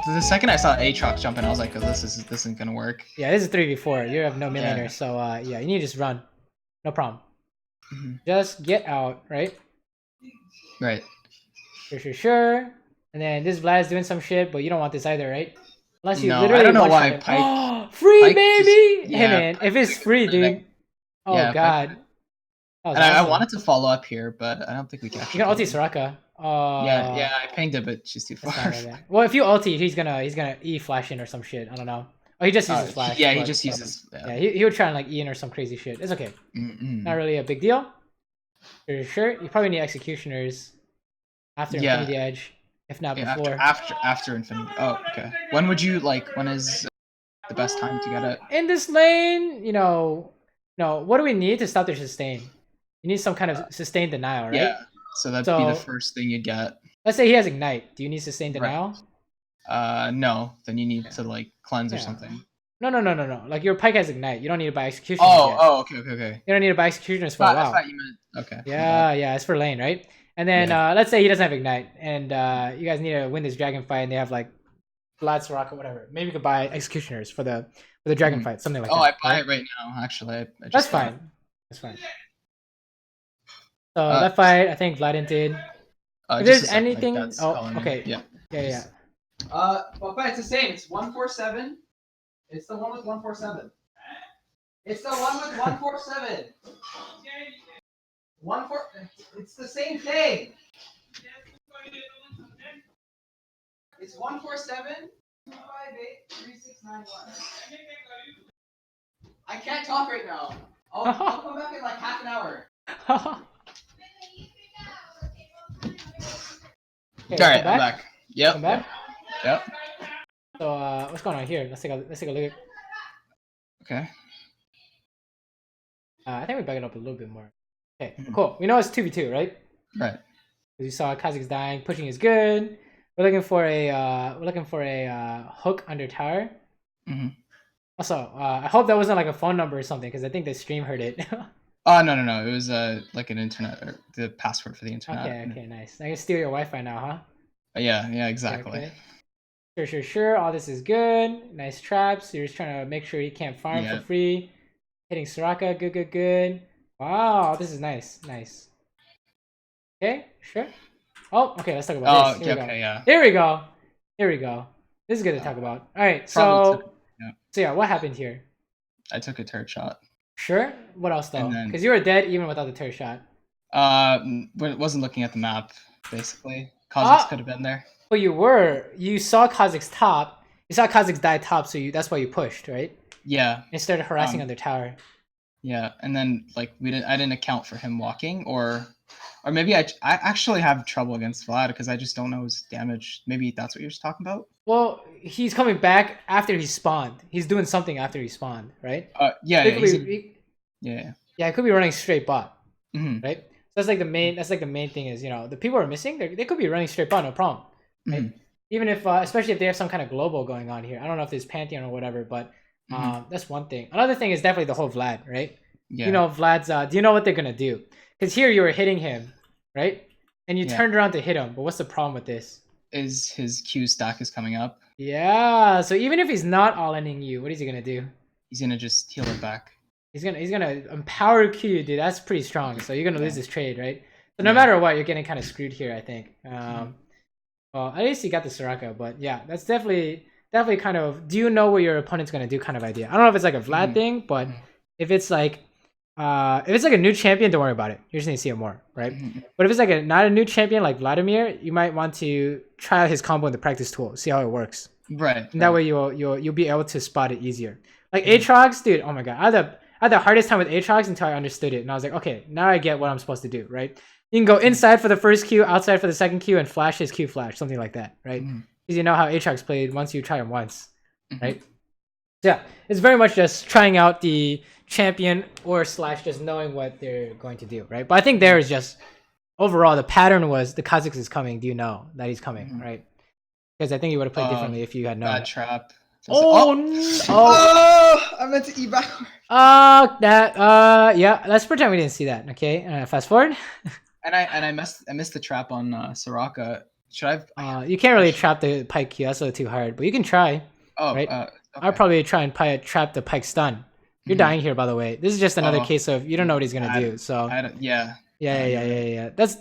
The second I saw Aatrox jump in, I was like, oh, this isn't gonna work. Yeah, this is 3v4. You have no mid laner, so yeah, you need to just run. No problem. Just get out, right? Right. Sure. And then this Vlad's doing some shit, but you don't want this either, right? Unless you literally I don't know why Pike. Free, Pike baby! Hey man, if it's free, dude. Oh god. And I wanted to follow up here, but I don't think we can. You can ulti Soraka. Yeah, I pinged it, but she's too far. Well, if you ulti, he's gonna E flash in or some shit. I don't know. Oh, he just uses flash. Yeah, he just uses. Yeah, he would try and like E in or some crazy shit. It's okay. Not really a big deal. Sure. You probably need executioners after Infinity Edge, if not before. After Infinity. Oh, okay. When is the best time to get it? In this lane, what do we need to stop their sustain? You need some kind of sustain denial, right? Yeah. So that'd be the first thing you get. Let's say he has Ignite. Do you need sustain denial? No. Then you need to like cleanse or something. No. Like your Pike has Ignite. You don't need to buy executioners. Okay. You don't need to buy executioners for a while. I thought you meant okay. Yeah, it's for lane, right? And then let's say he doesn't have Ignite, and you guys need to win this dragon fight, and they have like Plat, Soraka, whatever. Maybe you could buy executioners for the dragon fight, something like that. I buy it right now. Actually, that's fine. That's fine. So that fight, I think Vlad did. If there's anything, okay, yeah. But it's the same. It's 147. It's the one with 147. It's the one with 147. It's the same thing. It's 147 258 3691. I can't talk right now. I'll come back in like half an hour. Okay, All right, I'm back. Yep. Welcome back. Yep. So what's going on here? Let's take a look. Okay. I think we back it up a little bit more. Okay, cool. We know it's 2v2, right? Right. You saw Kazakh's dying. Pushing is good. We're looking for a hook under tower. Also, I hope that wasn't like a phone number or something because I think the stream heard it. Oh no. It was like an internet or the password for the internet. Okay, nice. I can steal your Wi-Fi now, huh? Yeah, exactly. Okay. Sure. All this is good. Nice traps. You're just trying to make sure he can't farm for free. Hitting Soraka. Good. Wow, this is nice. Okay, sure. Oh, okay. Let's talk about this. Here we go. This is good to talk about. All right. So yeah, what happened here? I took a turret shot. Sure. What else though? Because you were dead even without the turret shot. Wasn't looking at the map basically. Kazakhs could have been there. But you were. You saw Kazakh's top. You saw Kazakh's die top, so that's why you pushed, right? Yeah. And started harassing on their tower. Yeah, and then like I didn't account for him walking, or maybe I actually have trouble against Vlad because I just don't know his damage. Maybe that's what you're just talking about. Well, he's coming back after he spawned. He's doing something after he spawned, right? Yeah. It could be running straight bot, right? So that's like the main. That's like the main thing is the people are missing. They could be running straight bot, no problem, right? Even if, especially if they have some kind of global going on here. I don't know if there's Pantheon or whatever, but that's one thing. Another thing is definitely the whole Vlad, right? Yeah. Vlad's. Do you know what they're gonna do? Because here you were hitting him, right? And you turned around to hit him. But what's the problem with this? Is his Q stack is coming up? Yeah. So even if he's not all-inning you, what is he gonna do? He's gonna just heal it back. He's gonna empower Q, dude. That's pretty strong. So you're gonna lose this trade, right? So no matter what, you're getting kind of screwed here, I think. Well, at least you got the Soraka, but yeah, that's definitely kind of. Do you know what your opponent's gonna do? Kind of idea. I don't know if it's like a Vlad thing, but if it's like a new champion, don't worry about it. You're just gonna see it more, right? But if it's like not a new champion like Vladimir, you might want to try out his combo in the practice tool, see how it works. Right. And that way you'll be able to spot it easier. Like Aatrox, dude. Oh my god, I had the hardest time with Aatrox until I understood it, and I was like, okay, now I get what I'm supposed to do, right? You can go inside for the first Q, outside for the second Q, and flash his Q flash, something like that, right? Because you know how Aatrox played once you try him once, right? So yeah, it's very much just trying out the champion or / just knowing what they're going to do, right? But I think there is just overall the pattern was the Kazakhs is coming. Do you know that he's coming, right? Because I think you would have played differently if you had known. Bad trap. Oh, I meant to E backward. Yeah. Let's pretend we didn't see that. Okay, fast forward. And I missed the trap on Soraka. Should I? You can't really trap the Pike Q. That's a little too hard, but you can try. Oh, right. Okay. I'll probably try and trap the Pike stun. You're dying here, by the way. This is just another case of you don't know what he's gonna do. So yeah. This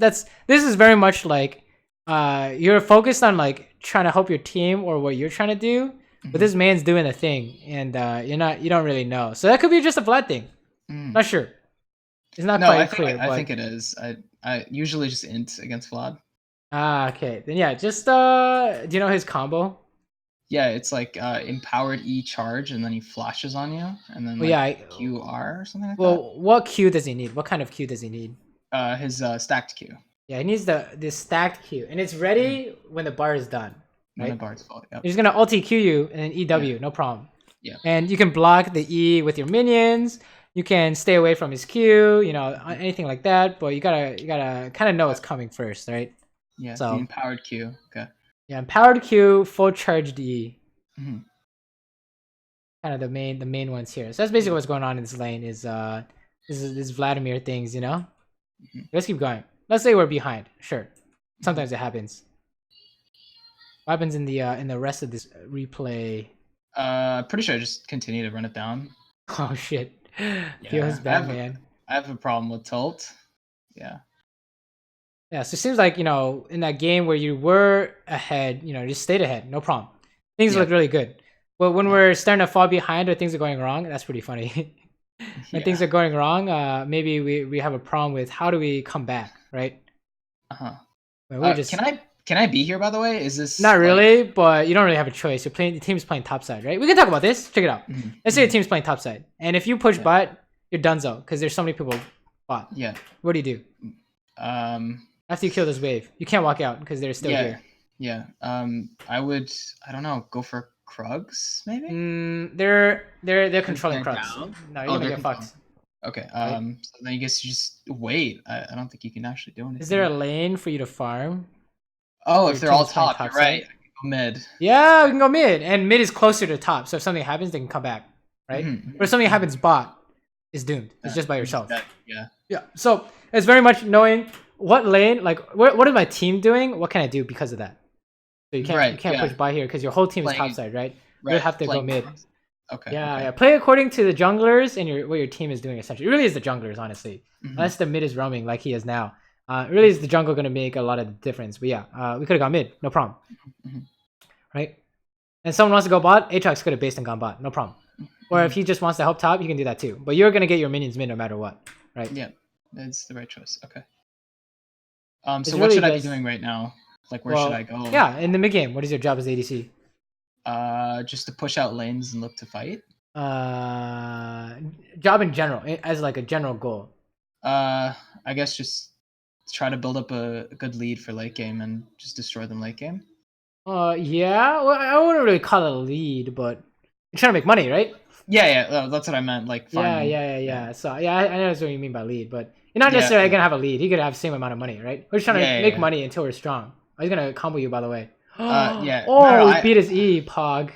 is very much like you're focused on like trying to help your team or what you're trying to do, but this man's doing a thing, and you don't really know. So that could be just a Vlad thing. Not sure. It's not quite clear. I think it is. I usually just int against Vlad. Okay. Then yeah, just do you know his combo? Yeah, it's like empowered E charge, and then he flashes on you, and then QR or something like that. Well, what Q does he need? What kind of Q does he need? His stacked Q. Yeah, he needs the stacked Q, and it's ready when the bar is done. Right? When the bar is full. Yep. He's gonna ulti Q you and then EW, no problem. Yeah. And you can block the E with your minions. You can stay away from his Q, anything like that. But you gotta kind of know what's coming first, right? Yeah. So the empowered Q. Okay. Yeah, empowered Q, full charged E. Kind of the main ones here. So that's basically what's going on in this lane. Is this Vladimir things, Let's keep going. Let's say we're behind. Sure, sometimes it happens. What happens in the rest of this replay? Pretty sure I just continue to run it down. Oh shit. Feels bad, man. I have a problem with tilt. Yeah. Yeah, so it seems like, in that game where you were ahead, just stayed ahead, no problem. Things look really good. But when we're starting to fall behind or things are going wrong, that's pretty funny. When things are going wrong, maybe we have a problem with how do we come back, right? Can I be here, by the way? Is this not really, but you don't really have a choice. The team's playing topside, right? We can talk about this. Check it out. Let's say the team's playing topside, and if you push bot, you're donezo because there's so many people bot. Yeah. What do you do? After you kill this wave, you can't walk out because they're still Yeah. here. Yeah. I would. I don't know. Go for Krugs maybe. They're controlling They're Krugs. down? No, you're Oh, gonna they're get controlling. fucked. Okay. Right? So then I guess you just wait. I don't think you can actually do anything. Is there a lane for you to farm? Oh, Your if they're all team's playing top, you're top right. side? I can go mid. Yeah, we can go mid, and mid is closer to top. So if something happens, they can come back, right? Or if something happens, bot is doomed. It's just by You're yourself. dead. Yeah. Yeah. So it's very much knowing what lane, like what is my team doing? What can I do because of that? So you can't push by here because your whole team is Playing- topside, right? Right. You have to go playing- mid. Okay. Yeah, okay. yeah. Play according to the junglers and what your team is doing. Essentially, it really is the junglers, honestly. Mhm. Unless the mid is roaming like he is now. Really is the jungle going to make a lot of the difference. But yeah, we could have gone mid, no problem. Mhm. Right? And someone wants to go bot, Aatrox could have based and gone bot, no problem. Or if he just wants to help top, he can do that too. But you're going to get your minions mid no matter what, right? Yeah, that's the right choice. Okay. It's So what really should I be just- doing right now? Like, where should I go? Yeah, in the mid game, what is your job as ADC? Just to push out lanes and look to fight. Job in general, as like a general goal. I guess just try to build up a good lead for late game and just destroy them late game. Yeah. Well, I wouldn't really call it a lead, but you're trying to make money, right? Yeah, that's what I meant. Like farming. Yeah. So yeah, I know that's what you mean by lead, but you're not necessarily gonna have a lead. He could have the same amount of money, right? We're just trying to make money until we're strong. Oh, he's gonna combo you, by the way. Yeah. Oh, he beat his E, Pog.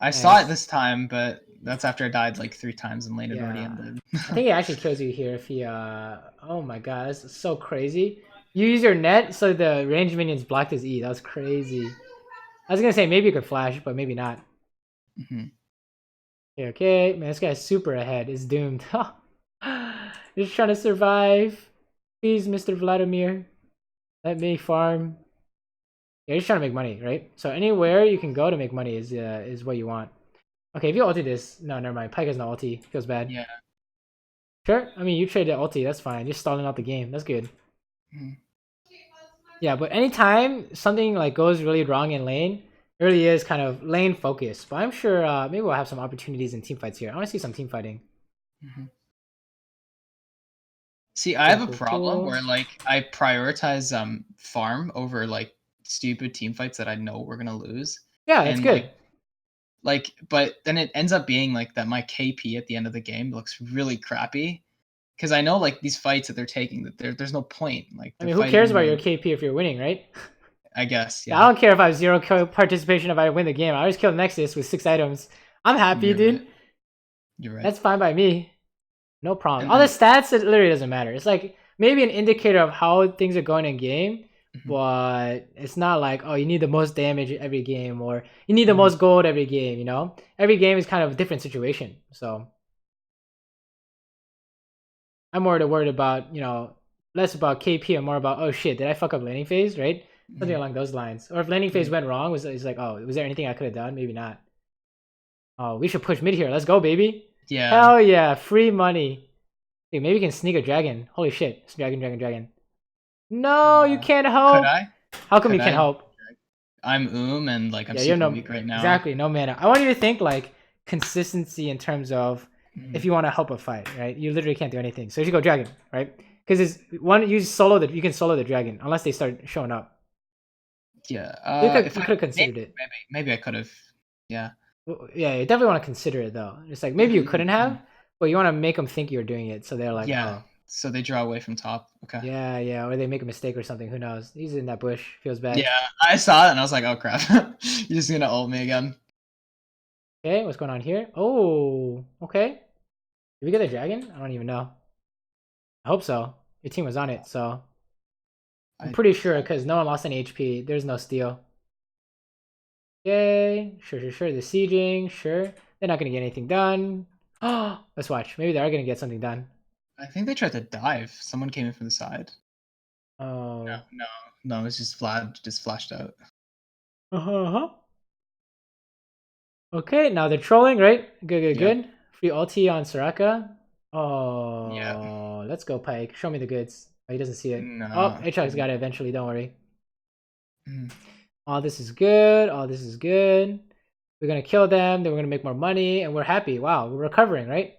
I saw it this time, but that's after I died like 3 times and lane had already ended. I think he actually kills you here if he. Oh my god, that's so crazy. You use your net so the ranged minions blocked his E. That was crazy. I was gonna say maybe you could flash, but maybe not. Okay, man, this guy's super ahead. Is doomed. Just trying to survive. Please, Mr. Vladimir, let me farm. Yeah, you're just trying to make money, right? So anywhere you can go to make money is what you want. Okay, if you ulti this, no, never mind. Pyke has no ulti. Feels bad. Yeah. Sure. I mean, you traded ulti. That's fine. You're stalling out the game. That's good. Yeah, but anytime something like goes really wrong in lane, it really is kind of lane focused. But I'm sure maybe we'll have some opportunities in team fights here. I want to see some team fighting. See, I have a problem where like I prioritize farm over like stupid team fights that I know we're gonna lose. Yeah, that's good. But then it ends up being like that my KP at the end of the game looks really crappy because I know like these fights that they're taking that there's no point. Like, I mean, who cares about your KP if you're winning, right? I guess. Yeah, I don't care if I have 0 participation if I win the game. I just killed Nexus with 6 items. I'm happy, dude. Right. You're right. That's fine by me. No problem. All the stats, it literally doesn't matter. It's like maybe an indicator of how things are going in game, but it's not like, oh, you need the most damage every game or you need the most gold every game, you know? Every game is kind of a different situation. So I'm more worried about, you know, less about KP and more about, oh shit, did I fuck up laning phase, right? Something along those lines. Or if laning phase went wrong, it's like, oh, was there anything I could have done? Maybe not. Oh, we should push mid here. Let's go, baby. Yeah. Hell yeah, free money. Dude, maybe we can sneak a dragon. Holy shit. It's dragon. No, you can't help. Could I? How come you can't help? I'm and like I'm super weak right now. Exactly, no mana. I want you to think like consistency in terms of if you want to help a fight, right? You literally can't do anything. So you should go dragon, right? Because it's one you can solo the dragon unless they start showing up. Yeah. You could have considered it. Maybe I could have. Yeah. Yeah, you definitely want to consider it though. It's like maybe you couldn't have, but you want to make them think you're doing it, so they're like, yeah. Oh. So they draw away from top. Okay. Yeah, or they make a mistake or something. Who knows? He's in that bush. Feels bad. Yeah, I saw it and I was like, oh crap, you're just gonna ult me again. Okay, what's going on here? Oh, okay. Did we get a dragon? I don't even know. I hope so. Your team was on it, so I'm pretty sure because no one lost any HP. There's no steal. Okay, sure. The sieging, sure. They're not gonna get anything done. Oh, let's watch. Maybe they are gonna get something done. I think they tried to dive. Someone came in from the side. Oh. No. It's just Vlad just flashed out. Okay, now they're trolling, right? Good. Free ulti on Soraka. Oh, yeah. Let's go, Pyke. Show me the goods. Oh, he doesn't see it. No. Oh, Aatrox got it eventually. Don't worry. All this is good. We're gonna kill them. Then we're gonna make more money, and we're happy. Wow, we're recovering, right?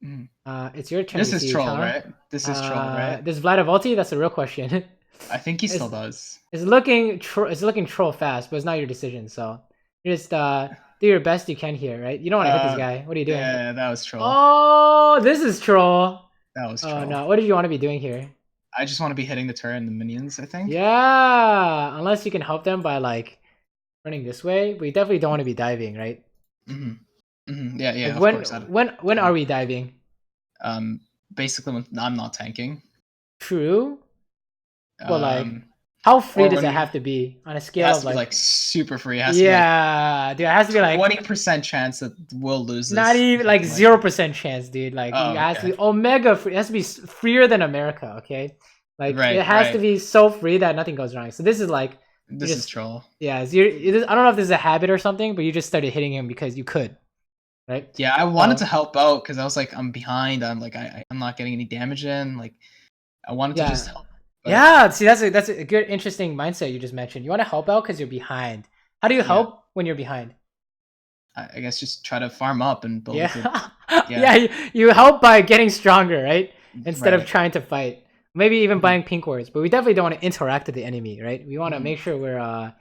It's your turn. This is troll, right? This is troll, right? Does Vlad have ulti? That's the real question. I think he still does. It's looking troll fast, but it's not your decision. So you just do your best you can here, right? You don't want to hit this guy. What are you doing? Yeah, that was troll. Oh, this is troll. That was troll. Oh no, what did you want to be doing here? I just want to be hitting the turret and the minions, I think. Yeah, unless you can help them by like running this way. We definitely don't want to be diving, right? Yeah, yeah. Like, of course. When are we diving? Basically when I'm not tanking. True. Well, like, how free does it have to be on a scale of like super free? It has dude, it has to be like 20% chance that we'll lose this. Not even like 0% chance, dude. Like, it has to be omega free. It has to be freer than America, okay? Like, it has to be so free that nothing goes wrong. So this is like this is troll. Yeah, I don't know if this is a habit or something, but you just started hitting him because you could, right? Yeah, I wanted to help out because I was like, I'm behind. I'm like, I'm not getting any damage in. Like, I wanted to just help. But yeah, see, that's a good, interesting mindset you just mentioned. You want to help out because you're behind. How do you help when you're behind? I guess just try to farm up and build. You help by getting stronger, right? Instead of trying to fight. Maybe even buying pink wards, but we definitely don't want to interact with the enemy, right? We want to make sure we're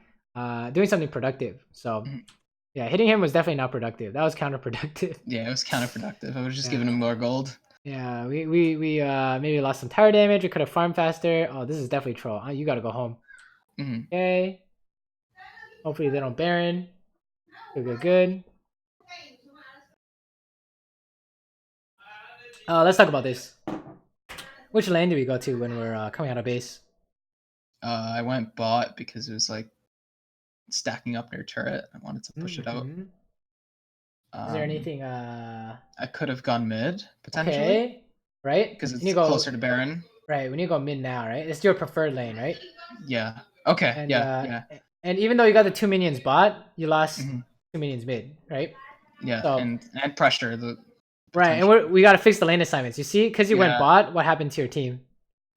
doing something productive. So yeah, hitting him was definitely not productive. That was counterproductive. Yeah, it was counterproductive. I was just giving him more gold. Yeah, we maybe lost some tower damage. We could have farmed faster. Oh, this is definitely troll. You gotta go home. Okay. Hopefully they don't Baron. Good. Let's talk about this. Which lane do we go to when we're coming out of base? I went bot because it was like stacking up near turret. I wanted to push it out. Is there anything I could have gone mid potentially? Okay, right? Because it's closer to Baron. Right, we need to go mid now, right? It's your preferred lane, right? Yeah. Okay. And, yeah. And even though you got the 2 minions bot, you lost 2 minions mid, right? Yeah. So, and pressure right, and we got to fix the lane assignments. You see, because you went bot, what happened to your team?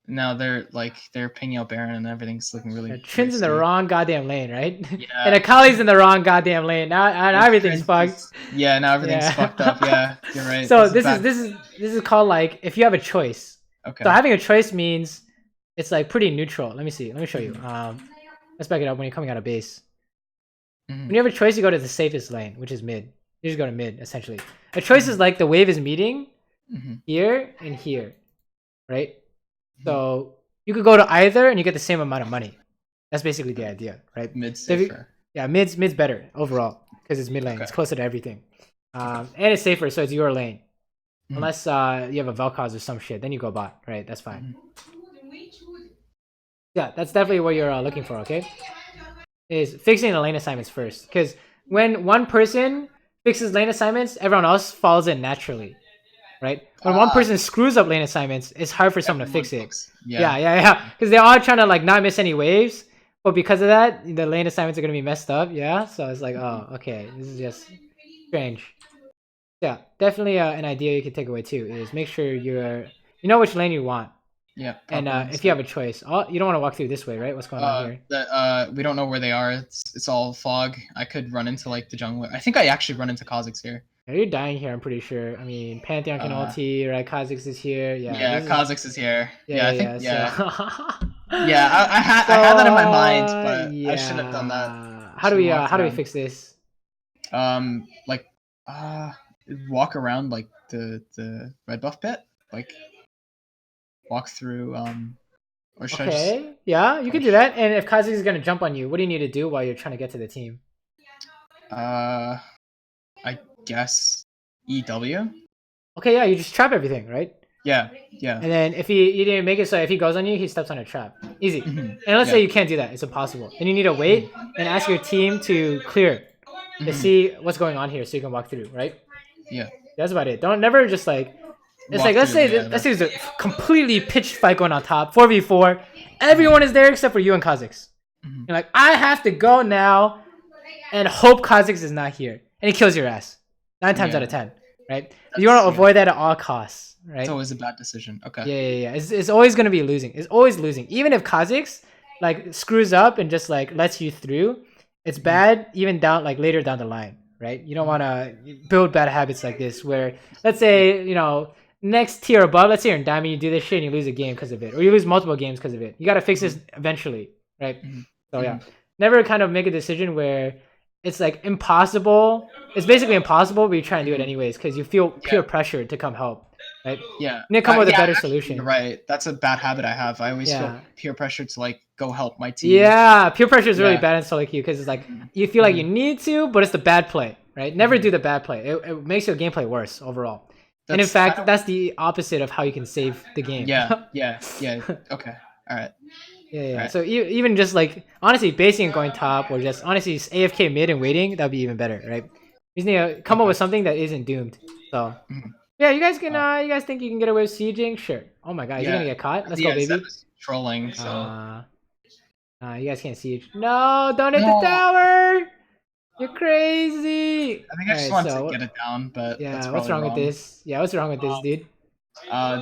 Now they're pinging out Baron and everything's looking really. Trin's in the wrong goddamn lane, right? Yeah. And Akali's in the wrong goddamn lane. Now everything's fucked. Yeah, now everything's fucked up. Yeah, you're right. So this is called like if you have a choice. Okay. So having a choice means it's like pretty neutral. Let me see. Let me show you. Let's back it up when you're coming out of base. When you have a choice, you go to the safest lane, which is mid. You just go to mid essentially. A choice is like the wave is meeting here and here, right? So you could go to either and you get the same amount of money. That's basically the idea, right? Mid's safer. Yeah, mid's better overall because it's mid lane. Okay. It's closer to everything, and it's safer, so it's your lane. Unless you have a Vel'Koz or some shit, then you go bot, right? That's fine. Yeah, that's definitely what you're looking for. Okay, is fixing the lane assignments first, because when one person fixes lane assignments, everyone else falls in naturally. Right? When one person screws up lane assignments, it's hard for someone to fix it. Yeah. Because they're all trying to like not miss any waves, but because of that, the lane assignments are gonna be messed up. Yeah, so it's like, oh, okay, this is just strange. Yeah, definitely an idea you could take away too is make sure you know which lane you want. Yeah. And if you have a choice, you don't want to walk through this way, right? What's going on here? We don't know where they are. It's all fog. I could run into like the jungle. I think I actually run into Kha'Zix here. Yeah, you're dying here, I'm pretty sure. I mean, Pantheon can ulti, right? Kha'Zix is here. Yeah, Kha'Zix is here. I think. I had that in my mind, but I shouldn't have done that. How do we fix this? Walk around like the red buff pit, like walk through. Or should yeah, you can do that. And if Kha'Zix is gonna jump on you, what do you need to do while you're trying to get to the team? I guess EW. Okay, yeah, you just trap everything, right? Yeah. And then if you didn't make it, so if he goes on you, he steps on a trap. Easy. And let's say you can't do that; it's impossible. Then you need to wait and ask your team to clear to see what's going on here, so you can walk through, right? Yeah. That's about it. Don't never just like. It's like let's say there's a completely pitched fight going on top, 4v4. Everyone is there except for you and Kha'Zix. You're like, I have to go now, and hope Kha'Zix is not here, and he kills your ass 9 times out of 10, right? You want to avoid that at all costs, right? It's always a bad decision. Okay. Yeah. It's always gonna be losing. It's always losing. Even if Kha'Zix like screws up and just like lets you through, it's bad even down like later down the line, right? You don't want to build bad habits like this where, let's say, you know, next tier above, let's say you're in diamond, you do this shit and you lose a game because of it, or you lose multiple games because of it. You got to fix this eventually, right? So yeah, never kind of make a decision where it's like impossible. It's basically impossible, but you try and do it anyways because you feel peer pressure to come help, right? Yeah, you need to come up with a better solution. You're right, that's a bad habit I have. I always feel peer pressure to like go help my team. Yeah, peer pressure is really bad in solo queue because it's like you feel like you need to, but it's the bad play, right? Never do the bad play. It makes your gameplay worse overall. And in fact, that's the opposite of how you can save the game. Yeah. Okay. All right. Yeah. Right. So even just like honestly basing and going top, or just honestly AFK mid and waiting, that'd be even better, right? You just need to come up with something that isn't doomed. So yeah, you guys can. You guys think you can get away with sieging? Sure. Oh my god, is he gonna get caught? Let's go, baby. Trolling. So. You guys can't siege. No, don't hit the tower. You're crazy. I think I just wanted to get it down, but yeah, what's wrong with this? Yeah, what's wrong with this, dude?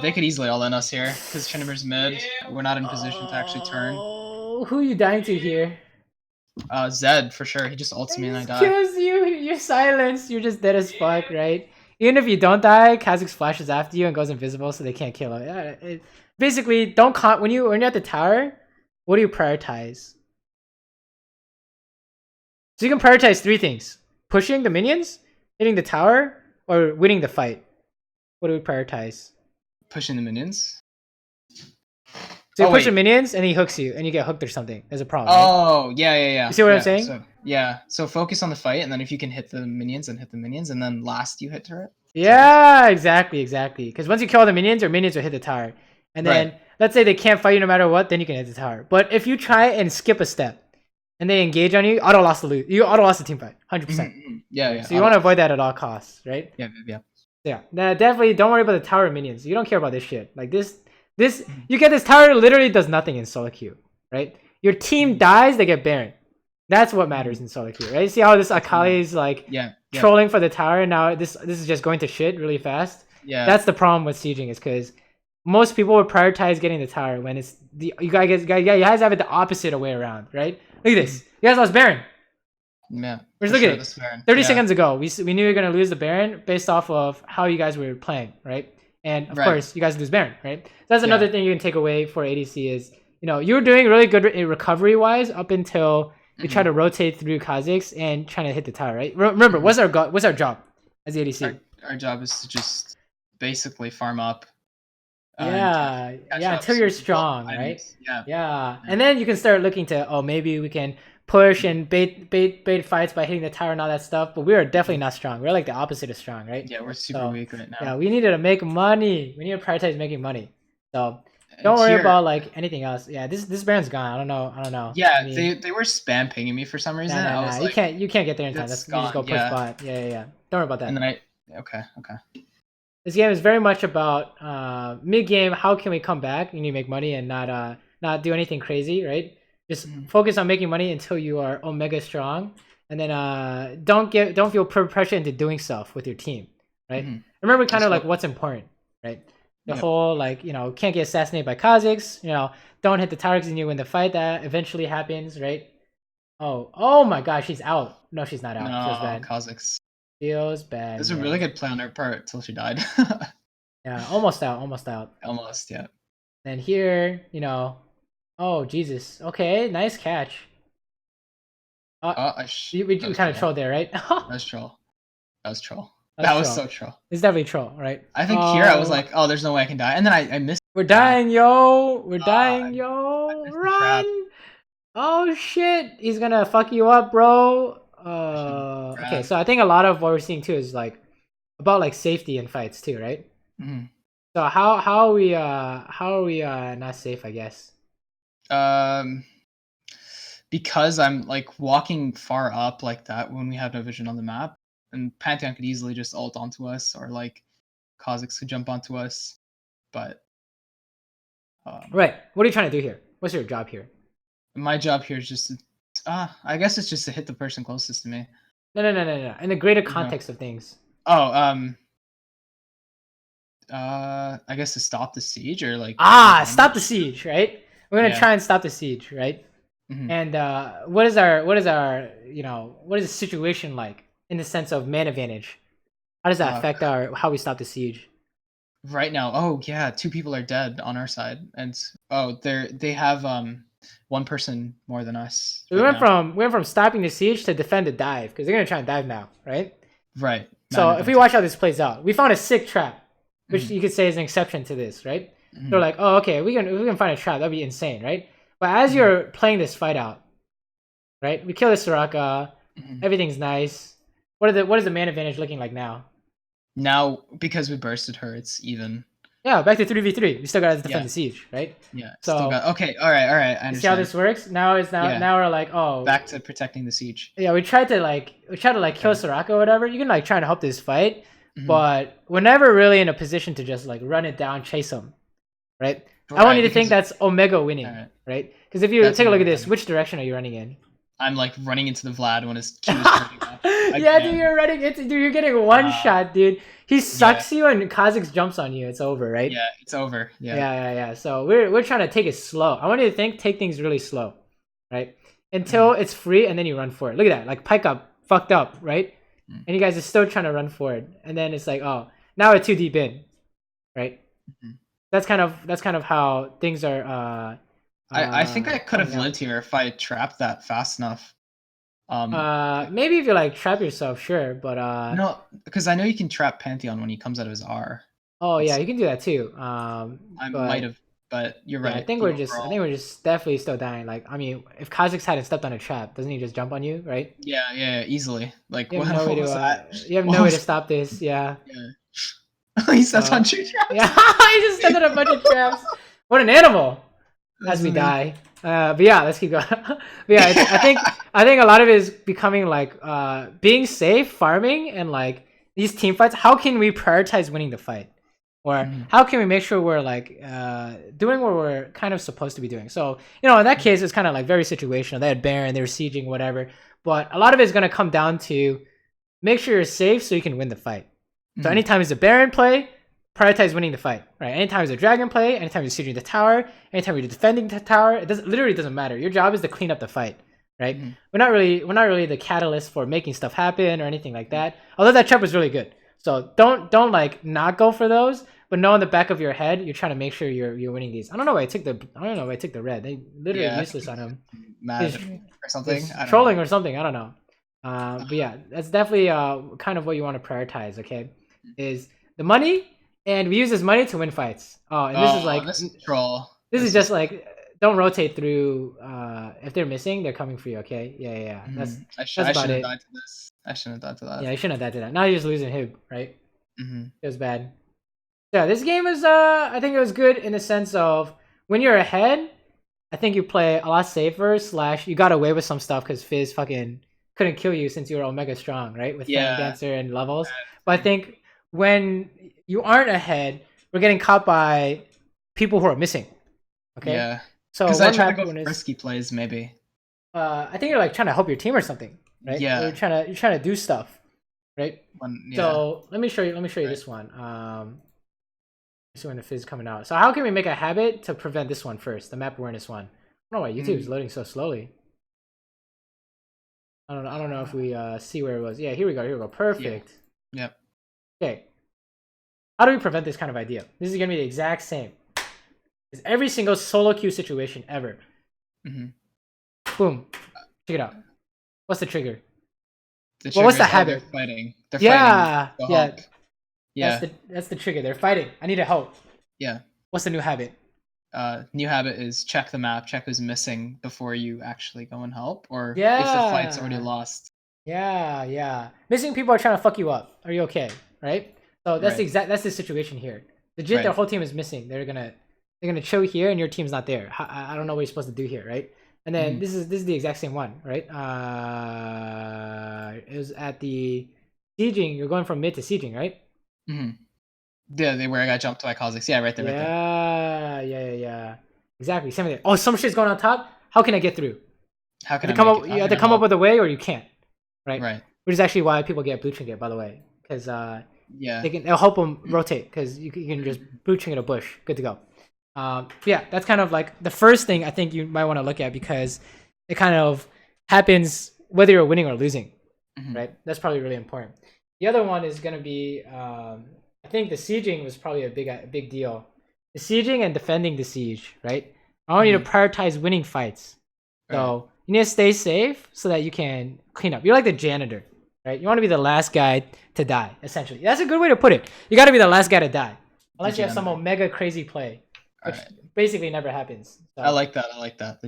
They could easily all in us here because Chinnamer's mid. We're not in position to actually turn. Oh, who are you dying to here? Zed for sure. He just ults me and I die. Kills you. You're silenced. You're just dead as fuck, right? Even if you don't die, Kha'Zix flashes after you and goes invisible, so they can't kill him. Basically, don't when you're at the tower. What do you prioritize? So you can prioritize 3 things: pushing the minions, hitting the tower, or winning the fight. What do we prioritize? Pushing the minions. So you push the minions and he hooks you and you get hooked or something. There's a problem. Oh, right? Yeah. You see what I'm saying? So focus on the fight, and then if you can hit the minions, and then last you hit turret. Yeah, exactly. Because once you kill the minions, your minions will hit the tower. And then let's say they can't fight you no matter what, then you can hit the tower. But if you try and skip a step and they engage on you, you auto lost the team fight, 100%. Yeah. So you want to avoid that at all costs, right? Yeah. Now, definitely don't worry about the tower minions. You don't care about this shit. Like this, you get this tower literally does nothing in solo queue, right? Your team dies, they get Baron. That's what matters in solo queue, right? See how this Akali is like trolling for the tower, and now this is just going to shit really fast. Yeah. That's the problem with sieging, is because most people would prioritize getting the tower when it's you guys have it the opposite way around, right? Look at this. You guys lost Baron. Yeah. Look at it. 30 seconds ago, we knew we were gonna lose the Baron based off of how you guys were playing, right? And of course, you guys lose Baron, right? So that's another thing you can take away for ADC is, you know, you were doing really good recovery wise up until you try to rotate through Kha'Zix and trying to hit the tower, right? Remember, what's our job as the ADC? Our job is to just basically farm up. Until you're strong, right? Yeah. And then you can start looking to, maybe we can push and bait fights by hitting the tower and all that stuff. But we are definitely not strong. We're like the opposite of strong, right? Yeah, we're super weak right now. Yeah, we needed to make money. We need to prioritize making money. So don't worry about like anything else. Yeah, this Baron's gone. I don't know. Yeah, they were spam pinging me for some reason. You can't get there in time. You just go push bot. Yeah. Don't worry about that. And then okay. This game is very much about mid game. How can we come back? You need to make money and not do anything crazy, right? Just focus on making money until you are omega strong, and then don't feel pressure into doing stuff with your team, right? Remember kind of like what's important, right? The whole like, you know, can't get assassinated by Kha'Zix, you know, don't hit the tower because you win the fight. That eventually happens, right? Oh my gosh, she's out. No, she's not out. No, feels bad. Kha'Zix Feels bad. This is a really good play on her part till she died. Yeah, almost out. Almost, yeah. And here, you know, oh Jesus. Okay, nice catch. We kind of trolled there, right? That was troll. That was so troll. It's definitely troll, right? I think here I was like, oh, there's no way I can die, and then I missed. We're dying, yo. Run! Oh shit! He's gonna fuck you up, bro. Okay, so I think a lot of what we're seeing too is like about like safety in fights too, right? So how are we not safe, I guess? Because I'm like walking far up like that when we have no vision on the map, and Pantheon could easily just ult onto us, or like Kha'Zix could jump onto us, but right. What are you trying to do here? What's your job here? My job here is just to, I guess it's just to hit the person closest to me. No. In the greater context of things. I guess to stop the siege, or like stop the siege, right? We're gonna try and stop the siege, right? And what is the situation like? in the sense of man advantage? How does that affect how we stop the siege? Right now, oh yeah, 2 people are dead on our side, and they have one person more than us. We went from stopping the siege to defend the dive because they're gonna try and dive now, right? Right. So if we watch how this plays out, we found a sick trap, which you could say is an exception to this, right? They're like, oh, okay, we can find a trap, that'd be insane, right? But as you're playing this fight out, right? We kill the Soraka, everything's nice. What is the man advantage looking like now? Now, because we bursted her, it's even. Yeah, back to 3v3. We still gotta defend the siege, right? Yeah. So okay, all right. I understand. See how this works? Now we're like, oh, back to protecting the siege. Yeah, we tried to kill Soraka or whatever. You can like try to help this fight, but we're never really in a position to just like run it down, chase him, right? I want you to think that's Omega winning, right? Because if you take a look at this, which direction are you running in? I'm like running into the Vlad when his Q is turning off. Yeah, dude, you're running into, dude, you're getting one shot, dude. He sucks you and Kha'Zix jumps on you. It's over, right? Yeah, it's over. Yeah. So we're trying to take it slow. I want you to take things really slow, right? Until it's free, and then you run for it. Look at that, like Pike up, fucked up, right? And you guys are still trying to run for it, and then it's like, oh, now we're too deep in, right? That's kind of how things are. I think I could have lived here if I trapped that fast enough. Maybe if you like trap yourself, sure, but no, because I know you can trap Pantheon when he comes out of his R. Oh yeah, you can do that too. I might have, but you're right. I think we're just definitely still dying. Like, I mean, if Kha'Zix hadn't stepped on a trap, doesn't he just jump on you, right? Yeah, easily. Like, you have no way to stop this. Yeah. He stepped on 2 traps. Yeah, he just stepped on a bunch of traps. What an animal! As we die. But yeah, let's keep going. But yeah, I think a lot of it is becoming like being safe, farming, and like these team fights. How can we prioritize winning the fight, or how can we make sure we're like doing what we're kind of supposed to be doing? So in that case, it's kind of like very situational. They had Baron, they were sieging, whatever. But a lot of it is gonna come down to make sure you're safe so you can win the fight. So anytime it's a Baron play, prioritize winning the fight, right? Anytime it's a dragon play, anytime you're sieging the tower, anytime you're defending the tower, it literally doesn't matter. Your job is to clean up the fight, right? We're not really the catalyst for making stuff happen or anything like that. Although that trap was really good, so don't like not go for those, but know in the back of your head you're trying to make sure you're winning these. I don't know why I took the red. They literally useless on him. Mad or something. Trolling or something. I don't know. But yeah, that's definitely kind of what you want to prioritize. Okay, is the money. And we use this money to win fights. Oh, and this is like this is troll. This is just like, don't rotate through. If they're missing, they're coming for you. Okay, yeah. I shouldn't have died to this. I shouldn't have died to that. Yeah, you shouldn't have died to that. Now you're just losing him, right? It was bad. Yeah, this game was. I think it was good in the sense of when you're ahead. I think you play a lot safer. / you got away with some stuff because Fizz fucking couldn't kill you since you were Omega strong, right? With Fang Dancer and levels. But I think when you aren't ahead, we're getting caught by people who are missing. Okay. Yeah. So because I try to go for risky plays, maybe. I think you're like trying to help your team or something, right? Yeah. You're trying to do stuff, right? Yeah. So let me show you this one. So when the Fizz coming out. So how can we make a habit to prevent this one first? The map awareness one. I don't know why YouTube is loading so slowly. I don't know if we see where it was. Yeah, here we go. Perfect. Yep. Okay. How do we prevent this kind of idea? This is going to be the exact same as every single solo queue situation ever. Boom. Check it out. What's the trigger? What's the habit? They're fighting. Yeah. That's the trigger. They're fighting. I need to help. Yeah. What's the new habit? New habit is check the map, check who's missing before you actually go and help, or if the fight's already lost. Yeah. Missing people are trying to fuck you up. Are you okay? Right? So that's that's the situation here. Legit, their whole team is missing. They're gonna chill here, and your team's not there. I don't know what you're supposed to do here, right? And then this is the exact same one, right? It was at the sieging. You're going from mid to sieging, right? Yeah, where I got jumped by Kha'Zix. Yeah, right there. Yeah. Exactly. Same thing. Oh, some shit's going on top. How can I get through? How can you have to come up with a way, or you can't, right? Right. Which is actually why people get blue trinket, by the way, because yeah, they'll help them rotate because you can just blue trinket a bush. Good to go. Yeah, that's kind of like the first thing I think you might want to look at because it kind of happens whether you're winning or losing. right? That's probably really important. The other one is gonna be, I think the sieging was probably a big deal. The sieging and defending the siege, right? I want you to prioritize winning fights. So you need to stay safe so that you can clean up. You're like the janitor, right? You want to be the last guy to die, essentially. That's a good way to put it. You got to be the last guy to die, unless you have some mega crazy play, which basically never happens. So, I like that. I like that.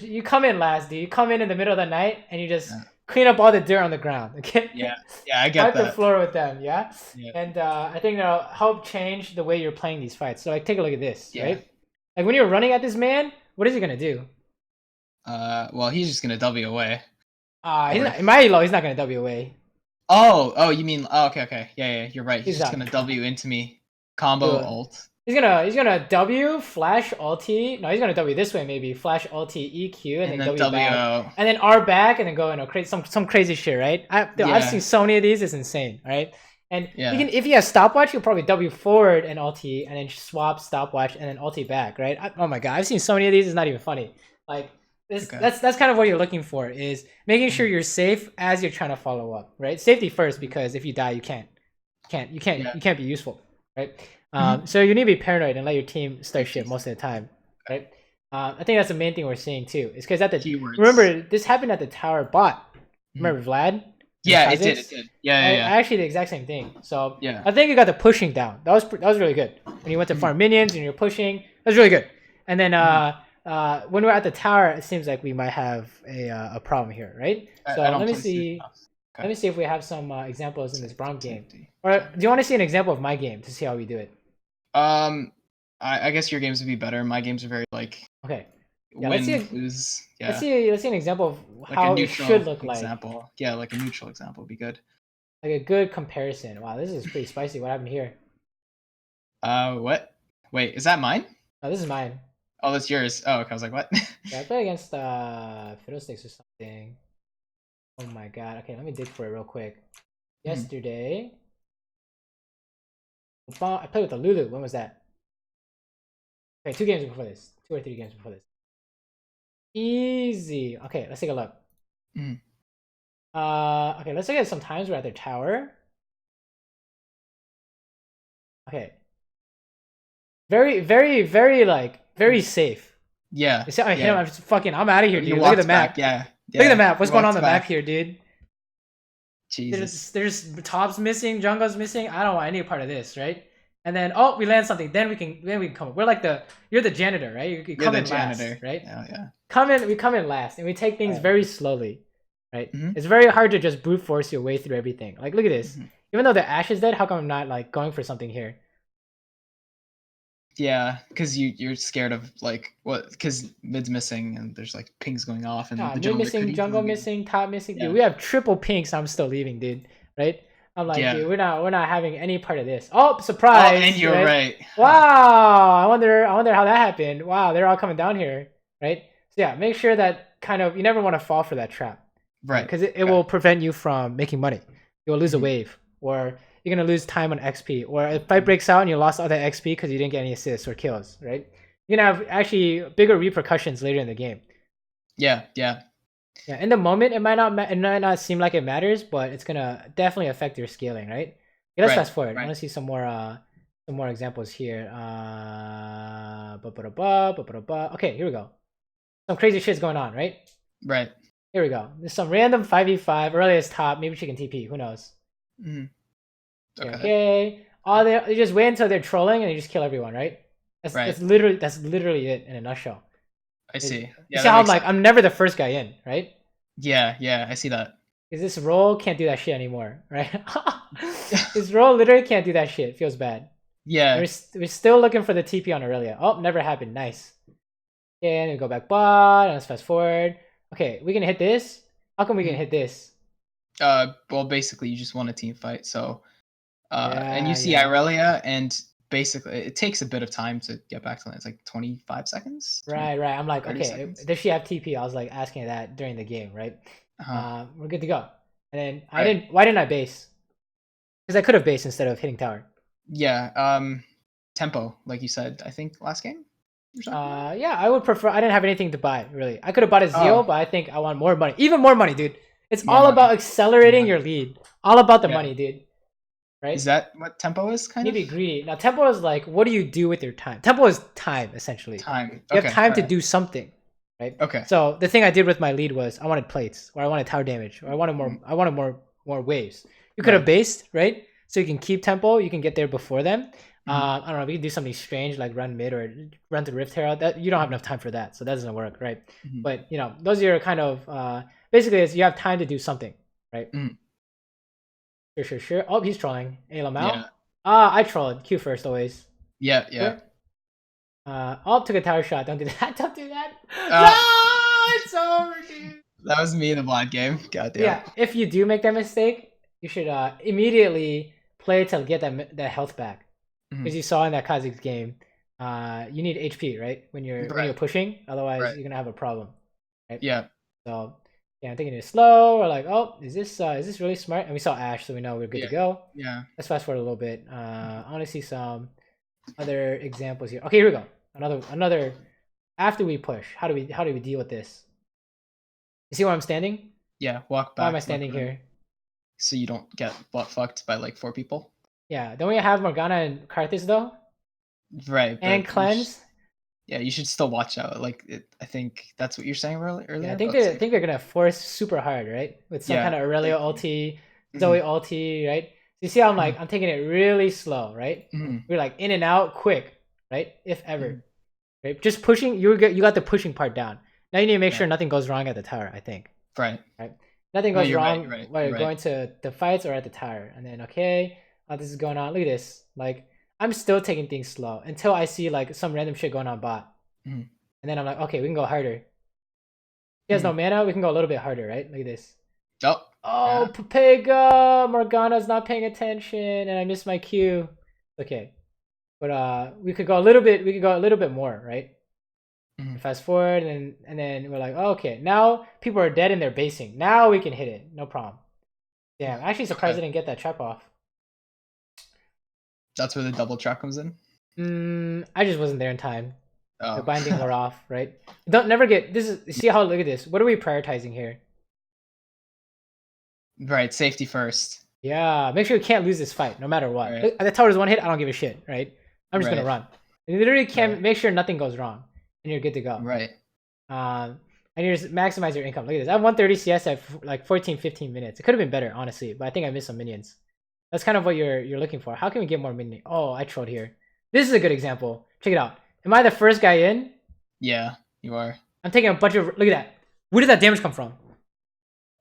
You come in last, dude. You come in the middle of the night and you just clean up all the dirt on the ground. Okay. Yeah, I get Wipe that. the floor with them. Yeah. And I think that'll help change the way you're playing these fights. So like, take a look at this, right? Like when you're running at this man, what is he gonna do? Well, he's just gonna W away. In my elo, he's not gonna W away. Oh, you mean? Oh, okay. Yeah, you're right. He's just gonna W into me, combo ult. He's gonna W flash ulti. No, he's gonna W this way maybe. Flash ulti EQ and then W back, and then R back and then go some crazy shit, right? I've seen so many of these. It's insane, right? And if you have stopwatch, you'll probably W forward and ulti, and then swap stopwatch and then ulti back, right? Oh my god, I've seen so many of these. It's not even funny. Like that's kind of what you're looking for, is making sure you're safe as you're trying to follow up, right? Safety first, because if you die, you can't be useful, right? So you need to be paranoid and let your team start shit most of the time, right? I think that's the main thing we're seeing too. Is because remember this happened at the tower bot. Remember Vlad? Yeah, it did. Yeah. I actually did the exact same thing. So I think you got the pushing down. That was really good. When you went to farm minions and you're pushing, that was really good. And then when we're at the tower, it seems like we might have a problem here, right? So let me see. Let me see if we have some examples in this Braum game. Or do you want to see an example of my game to see how we do it? I guess your games would be better. My games are very like let's see an example of like how it should look like. Yeah, like a neutral example would be good. Like a good comparison. Wow, this is pretty spicy. What happened here? What? Wait, is that mine? Oh, this is mine. Oh, that's yours. Oh, okay. I was like, what? I play against Fiddlesticks or something. Oh my god. Okay, let me dig for it real quick. Yesterday, I played with the Lulu. When was that? Okay, 2 games before this. 2 or 3 games before this. Easy. Okay, let's take a look. Okay, let's look at some times we're at their tower. Okay. Very, very, very very safe. Yeah. You see, I hit him. I'm out of here, dude. Look at the map. Yeah. Look at the map. What's going on the map here, dude? Jesus. There's tops missing, jungle's missing. I don't want any part of this, right? And then we land something. Then we can come. We're like you're the janitor, right? You come in last, right? Yeah. We come in last, and we take things very slowly, right? It's very hard to just brute force your way through everything. Like look at this. Even though the Ashe is dead, how come I'm not like going for something here? Yeah, because you're scared of like what? Because mid's missing and there's like pings going off and the jungle missing, top missing. Dude, we have triple pinks. I'm still leaving, dude. Right? I'm like, dude, we're not having any part of this. Oh, surprise! Oh, and you're right. Wow, I wonder how that happened. Wow, they're all coming down here, right? So yeah, make sure that you never want to fall for that trap, right? Because it will prevent you from making money. You will lose a wave, or you're gonna lose time on XP, or if fight breaks out and you lost all that XP because you didn't get any assists or kills, right? You're gonna have actually bigger repercussions later in the game. Yeah. In the moment, it might not seem like it matters, but it's gonna definitely affect your scaling, right? Okay, let's fast forward. I want to see some more examples here. Okay, here we go. Some crazy shit's going on, right? Right. Here we go. There's some random 5v5. Earliest top. Maybe she can TP. Who knows? Okay. They just wait until they're trolling and they just kill everyone, right? That's literally it in a nutshell. I see. Yeah, you see how I'm never the first guy in, right? Yeah, I see that. Because this role can't do that shit anymore, right? This role literally can't do that shit. It feels bad. Yeah. We're still looking for the TP on Aurelia. Oh, never happened. Nice. Okay, and then go back bot, and let's fast forward. Okay, we can hit this. How come we can hit this? Well, basically, you just want a team fight, so... and you see Aurelia, and basically it takes a bit of time to get back to it. It's like 25 seconds. Right. I'm like, okay, does she have TP? I was like asking that during the game, right? We're good to go. And then why didn't I base? Because I could have based instead of hitting tower. Yeah. Tempo, like you said, I think last game. Yeah, I would prefer. I didn't have anything to buy really. I could have bought a Zeal, but I think I want more money, even more money, dude. It's More all money. about accelerating Money. your lead. All about the Yeah. money, dude. Right? Is that what tempo is? Kind You of. need to be greedy. Now, tempo is like, what do you do with your time? Tempo is time, essentially. Time. You Okay. have time to alright. do something, right? Okay. So the thing I did with my lead was I wanted plates, or I wanted tower damage, or I wanted more waves. You could have based, right? So you can keep tempo, you can get there before them. I don't know, we can do something strange like run mid or run to Rift Herald. That you don't have enough time for that, so that doesn't work, right? But you know, those are your kind of basically is you have time to do something, right? Sure. Oh, he's trolling. Hey, Lamau. Yeah. I trolled. Q first always. Yeah. Oh, took a tower shot. Don't do that. Don't do that. No, it's over, dude. That was me in the blind game. Goddamn. Yeah, if you do make that mistake, you should immediately play to get that health back. Because you saw in that Kha'Zix game, you need HP, right? When you're pushing, otherwise you're gonna have a problem, right? Yeah. So yeah, I'm thinking it's slow. Or like, oh, is this really smart? And we saw Ashe, so we know we're good to go. Yeah. Let's fast forward a little bit. I want to see some other examples here. Okay, here we go. Another. After we push, how do we deal with this? You see where I'm standing? Yeah. Walk back. Why am I standing here? So you don't get butt fucked by like 4 people. Yeah. Don't we have Morgana and Karthus though? Right. And cleanse. Yeah, you should still watch out. Like, I think that's what you're saying earlier. Yeah, I think they're gonna force super hard, right? With some kind of Aurelia ulti, Zoe ulti, right? So you see how I'm taking it really slow, right? We're like in and out quick, right? If ever, right? Just pushing. You got the pushing part down. Now you need to make sure nothing goes wrong at the tower. I think. Right. Nothing goes wrong while you're going to the fights or at the tower, and then this is going on. Look at this, like. I'm still taking things slow until I see like some random shit going on bot. And then I'm like, okay, we can go harder. He has no mana, we can go a little bit harder, right? Look at this. Oh, Pepega! Morgana's not paying attention and I missed my Q. Okay. But we could go a little bit more, right? Fast forward and then we're like, oh, okay, now people are dead and they're basing. Now we can hit it, no problem. Damn, I'm actually surprised I didn't get that trap off. That's where the double trap comes in? I just wasn't there in time. The binding wore off, right? Never get this is see how look at this. What are we prioritizing here? Right, safety first. Yeah, make sure you can't lose this fight no matter what. Look, the tower's one hit, I don't give a shit, right? I'm just gonna run. You literally can't make sure nothing goes wrong and you're good to go. Right. And you just maximize your income. Look at this. I have 130 CS at like 14-15 minutes. It could have been better, honestly, but I think I missed some minions. That's kind of what you're looking for. How can we get more minions? Oh, I trolled here. This is a good example. Check it out. Am I the first guy in? Yeah, you are. I'm taking a bunch of. Look at that. Where did that damage come from?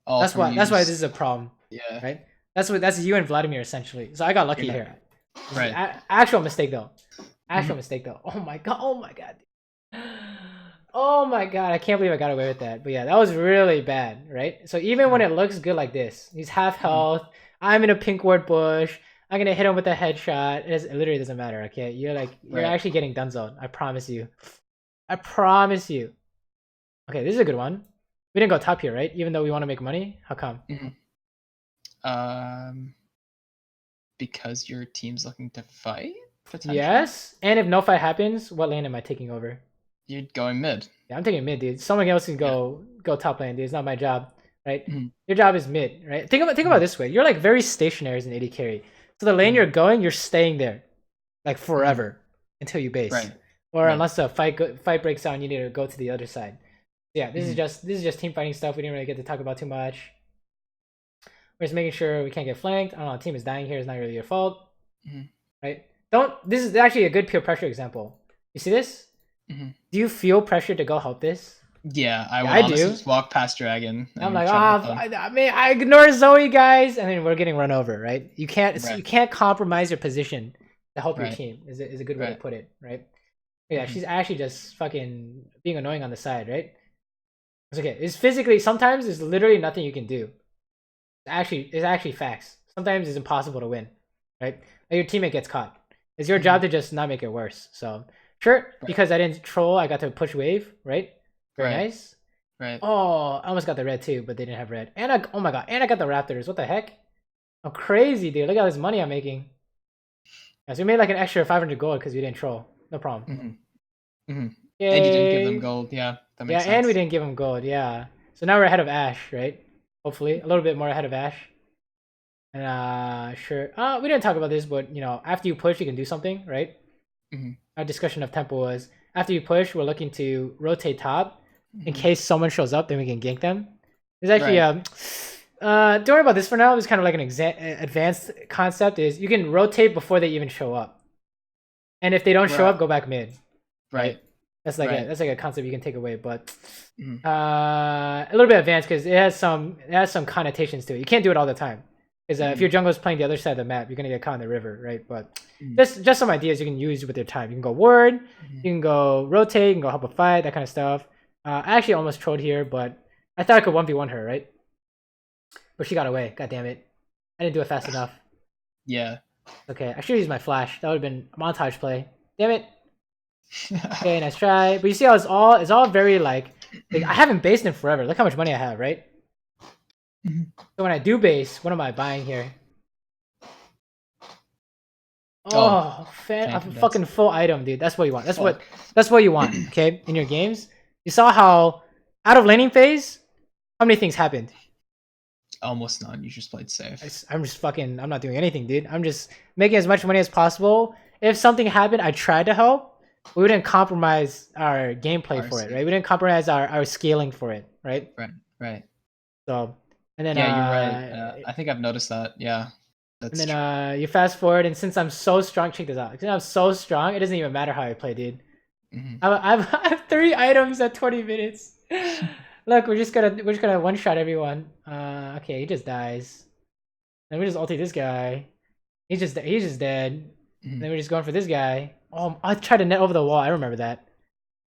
All that's why this is a problem. Yeah. Right. That's you and Vladimir essentially. So I got lucky here. Right. Actual mistake though. Mistake though. Oh my god. Oh my god. Oh my god. I can't believe I got away with that. But yeah, that was really bad. Right. So even when it looks good like this, he's half health. I'm in a pink ward bush. I'm gonna hit him with a headshot. It literally doesn't matter. Okay, you're actually getting dunzoned. I promise you. I promise you. Okay, this is a good one. We didn't go top here, right? Even though we want to make money. How come? Because your team's looking to fight. Yes, and if no fight happens, what lane am I taking over? You're going mid. Yeah, I'm taking mid, dude. Someone else can go top lane, dude. It's not my job, right? Your job is mid, right? Think about it this way. You're like very stationary as an AD carry. So the lane you're going, you're staying there, like forever until you base, or unless the fight breaks out, and you need to go to the other side. Yeah, this is just team fighting stuff. We didn't really get to talk about too much. We're just making sure we can't get flanked. I don't know. The team is dying here. It's not really your fault, right? This is actually a good peer pressure example. You see this? Do you feel pressure to go help this? Yeah, I do. Just walk past Dragon. I'm like, I ignore Zoe, guys, and then we're getting run over, right? You can't compromise your position to help your team. Is a good way to put it, right? Yeah, she's actually just fucking being annoying on the side, right? It's okay. It's physically sometimes there's literally nothing you can do. It's actually facts. Sometimes it's impossible to win, right? Like your teammate gets caught. It's your job to just not make it worse. So sure, because I didn't troll, I got to push wave, right? Very nice. Right. Oh, I almost got the red too, but they didn't have red. And oh my god, and I got the Raptors. What the heck? I'm crazy, dude. Look at all this money I'm making. Yeah, so we made like an extra 500 gold because we didn't troll. No problem. And you didn't give them gold. Yeah, that makes sense. And we didn't give them gold. Yeah. So now we're ahead of Ashe, right? hopefully. A little bit more ahead of Ash. And sure. We didn't talk about this, but you know, after you push, you can do something, right? Our discussion of tempo was after you push, we're looking to rotate top in case someone shows up, then we can gank them. There's actually don't worry about this for now. It's kind of like an advanced concept. Is you can rotate before they even show up, and if they don't show up, go back mid. Right. That's like that's like a concept you can take away, but a little bit advanced because it has some connotations to it. You can't do it all the time. Because if your jungle is playing the other side of the map, you're gonna get caught in the river, right? But there's just some ideas you can use with your time. You can go ward, you can go rotate, you can go help a fight, that kind of stuff. I actually almost trolled here, but I thought I could 1v1 her, right? But she got away. God damn it! I didn't do it fast enough. Yeah. Okay, I should use my flash. That would have been a montage play. Damn it. Okay, nice try. But you see how it's all very like I haven't based in forever. Look how much money I have, right? So when I do base, what am I buying here? A fucking full item, dude. That's what you want. That's what you want. Okay, in your games, you saw how out of laning phase, how many things happened? Almost none. You just played safe. I'm not doing anything, dude. I'm just making as much money as possible. If something happened, I tried to help. We didn't compromise our gameplay for it, right? We didn't compromise our scaling for it, right? Right. So. And then, yeah, you're right. I think I've noticed that. Yeah. That's and then you fast forward, and since I'm so strong, check this out. Since I'm so strong, it doesn't even matter how I play, dude. I have 3 items at 20 minutes. Look, we're just gonna one shot everyone. Okay, he just dies. Then we just ulti this guy. He's just dead. Then we're just going for this guy. Oh, I tried to net over the wall. I remember that.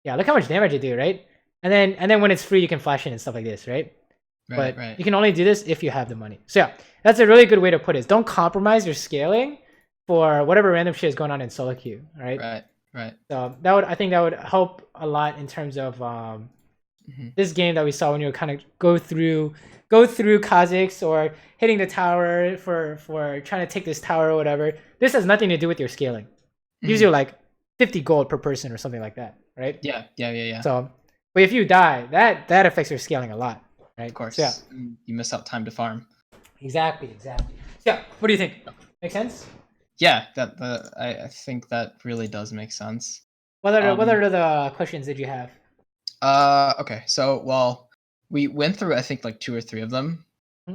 Yeah, look how much damage you do, right? And then when it's free, you can flash in and stuff like this, right? But you can only do this if you have the money. So yeah, that's a really good way to put it. Don't compromise your scaling for whatever random shit is going on in solo queue. Right. So I think that would help a lot in terms of this game that we saw when you kind of go through Kha'Zix or hitting the tower for trying to take this tower or whatever. This has nothing to do with your scaling. It gives you like 50 gold per person or something like that, right? Yeah. So, but if you die, that affects your scaling a lot. Right? Of course. So, yeah. You miss out time to farm. Exactly. So, yeah. What do you think? Make sense? Yeah, I think that really does make sense. What are the questions did you have? Okay. So, well, we went through I think like 2 or 3 of them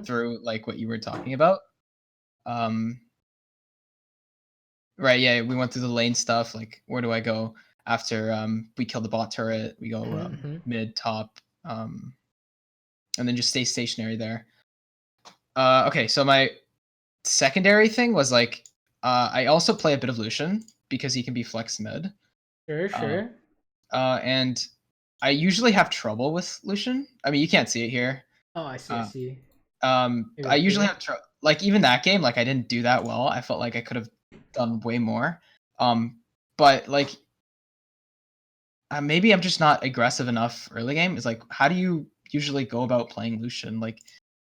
through like what you were talking about. Right, yeah, we went through the lane stuff, like where do I go after we kill the bot turret, we go mid, top, and then just stay stationary there. Okay, so my secondary thing was like, I also play a bit of Lucian because he can be flex mid. Sure. And I usually have trouble with Lucian. I mean, you can't see it here. Oh, I see. I usually have trouble. Like even that game, like I didn't do that well. I felt like I could have done way more. But like, maybe I'm just not aggressive enough early game. It's like, how do you usually go about playing Lucian? Like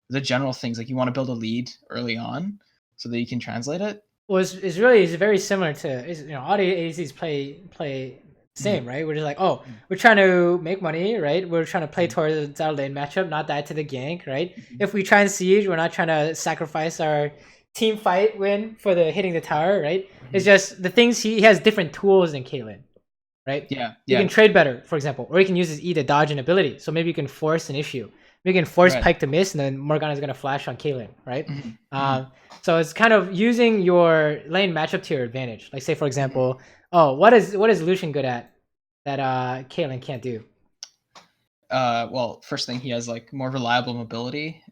the general things, like you want to build a lead early on so that you can translate it. Well, it's very similar to all the ADCs play same, right? We're just like, we're trying to make money, right? We're trying to play towards our lane matchup, not die to the gank, right? If we try and siege, we're not trying to sacrifice our team fight win for the hitting the tower, right? It's just the things he has different tools than Caitlyn, right? Yeah. You can trade better, for example, or you can use his E to dodge an ability. So maybe you can force an issue. Maybe you can force Pyke to miss, and then Morgana's gonna flash on Caitlyn, right? So it's kind of using your lane matchup to your advantage. Like say, for example, what is Lucian good at that Caitlyn can't do? Well, first thing, he has like more reliable mobility.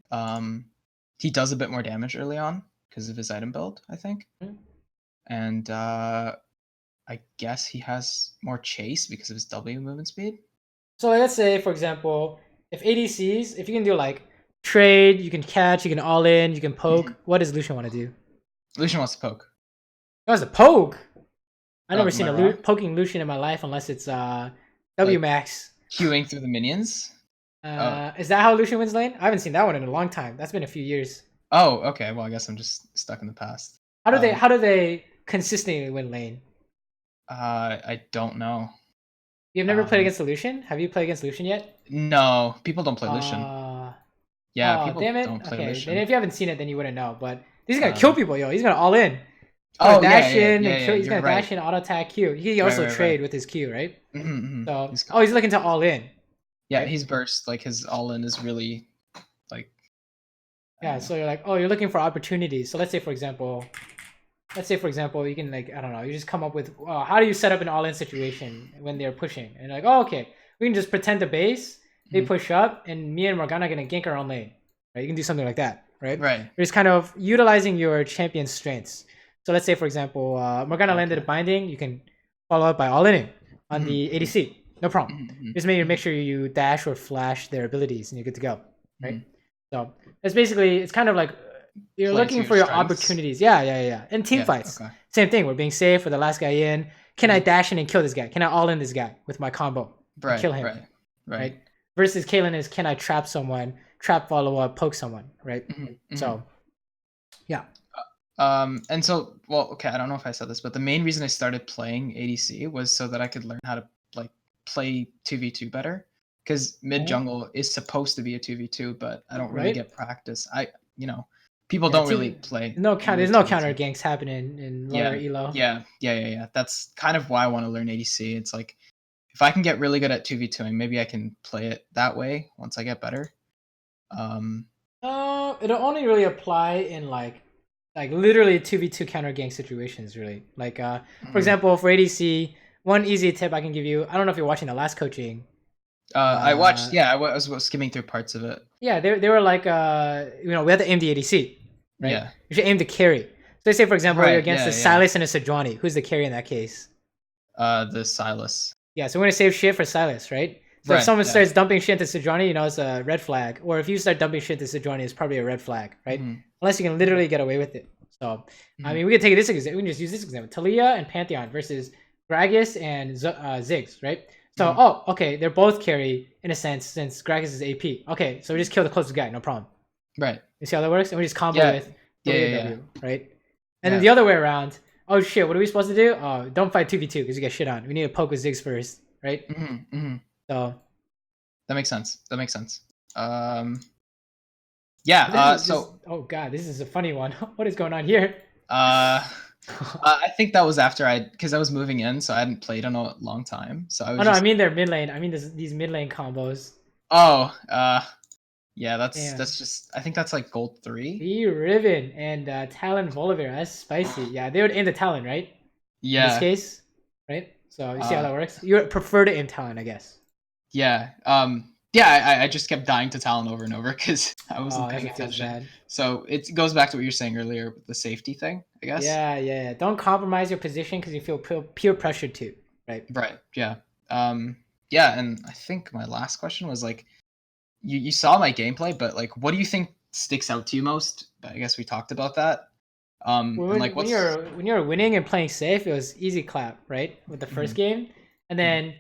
He does a bit more damage early on because of his item build, I think. And I guess he has more chase because of his W movement speed. So let's say, for example, if ADCs, if you can do like trade, you can catch, you can all in, you can poke. What does Lucian want to do? Lucian wants to poke. He wants to poke? I've never seen a poking Lucian in my life unless it's W max. Queuing through the minions? Is that how Lucian wins lane? I haven't seen that one in a long time. That's been a few years. Oh, okay. Well, I guess I'm just stuck in the past. How do they consistently win lane? I don't know. You've never played against Lucian? Have you played against Lucian yet? No, people don't play Lucian. Yeah, Oh, people damn it. don't play Okay, Lucian. then if you haven't seen it, then you wouldn't know. But he's gonna kill people, yo. He's gonna all in. Oh, Dash yeah, in and kill. He's gonna right. dash in, auto attack Q. He can also trade with his Q, right? So, he's looking to all in. Yeah, right? he's burst. Like his all in is really like. Yeah, so you're like, oh, you're looking for opportunities. So let's say for example, you can like, I don't know, you just come up with how do you set up an all in situation when they're pushing, and you're like, oh, okay, we can just pretend the base. They push up, and me and Morgana are gonna gank our own lane. Right? You can do something like that, right? Right. You're just kind of utilizing your champion's strengths. So let's say, for example, Morgana landed a binding. You can follow up by all-inning on the ADC. No problem. Just make sure you dash or flash their abilities, and you're good to go, right? So it's basically, it's kind of like you're looking for your opportunities. Yeah. And team fights, same thing. We're being safe for the last guy in. Can I dash in and kill this guy? Can I all-in this guy with my combo? Right. Kill him. Right. Versus Caitlyn is, can I trap someone, trap follow up, poke someone, right? So, yeah. And so, well, okay, I don't know if I said this, but the main reason I started playing ADC was so that I could learn how to like play 2v2 better. Because mid jungle is supposed to be a 2v2, but I don't really get practice. People don't really play. There's no counter ganks happening in lower elo. Yeah. That's kind of why I want to learn ADC. It's like, if I can get really good at 2v2ing, maybe I can play it that way once I get better. It'll only really apply in like literally 2v2 counter gank situations, really. Like for example, for ADC, one easy tip I can give you. I don't know if you're watching the last coaching. I watched. Yeah, I was skimming through parts of it. Yeah, they were like we had to aim the ADC, right? Yeah. You should aim the carry. So let's say for example you're against a Silas and a Sejuani. Who's the carry in that case? The Silas. Yeah, so we're gonna save shit for Silas, right? So if someone starts dumping shit to Sejuani, it's a red flag. Or if you start dumping shit to Sejuani, it's probably a red flag, right? Unless you can literally get away with it. So, I mean, we can take this example. We can just use this example. Talia and Pantheon versus Gragas and Ziggs, right? So, okay, they're both carry in a sense since Gragas is AP. Okay, so we just kill the closest guy, no problem. Right. You see how that works? And we just combo with W, right? And then the other way around, oh shit, what are we supposed to do? Oh, don't fight 2v2 because you get shit on. We need to poke with Ziggs first, right? So that makes sense. Oh god, this is a funny one. What is going on here? I think that was after because I was moving in, so I hadn't played in a long time. So I was. I mean their mid lane. I mean these mid lane combos. Yeah, that's just. I think that's like gold 3. Riven and Talon Volibear. That's spicy. Yeah, they would aim the Talon, right? Yeah. In this case, right? So you see how that works. You prefer to aim Talon, I guess. Yeah. I just kept dying to Talon over and over because I wasn't paying attention. So it goes back to what you were saying earlier with the safety thing, I guess. Yeah. Don't compromise your position because you feel peer pressured to, right? Right. Yeah. And I think my last question was like, you saw my gameplay, but like, what do you think sticks out to you most? I guess we talked about that. When you're winning and playing safe, it was easy clap, right? With the first game, and then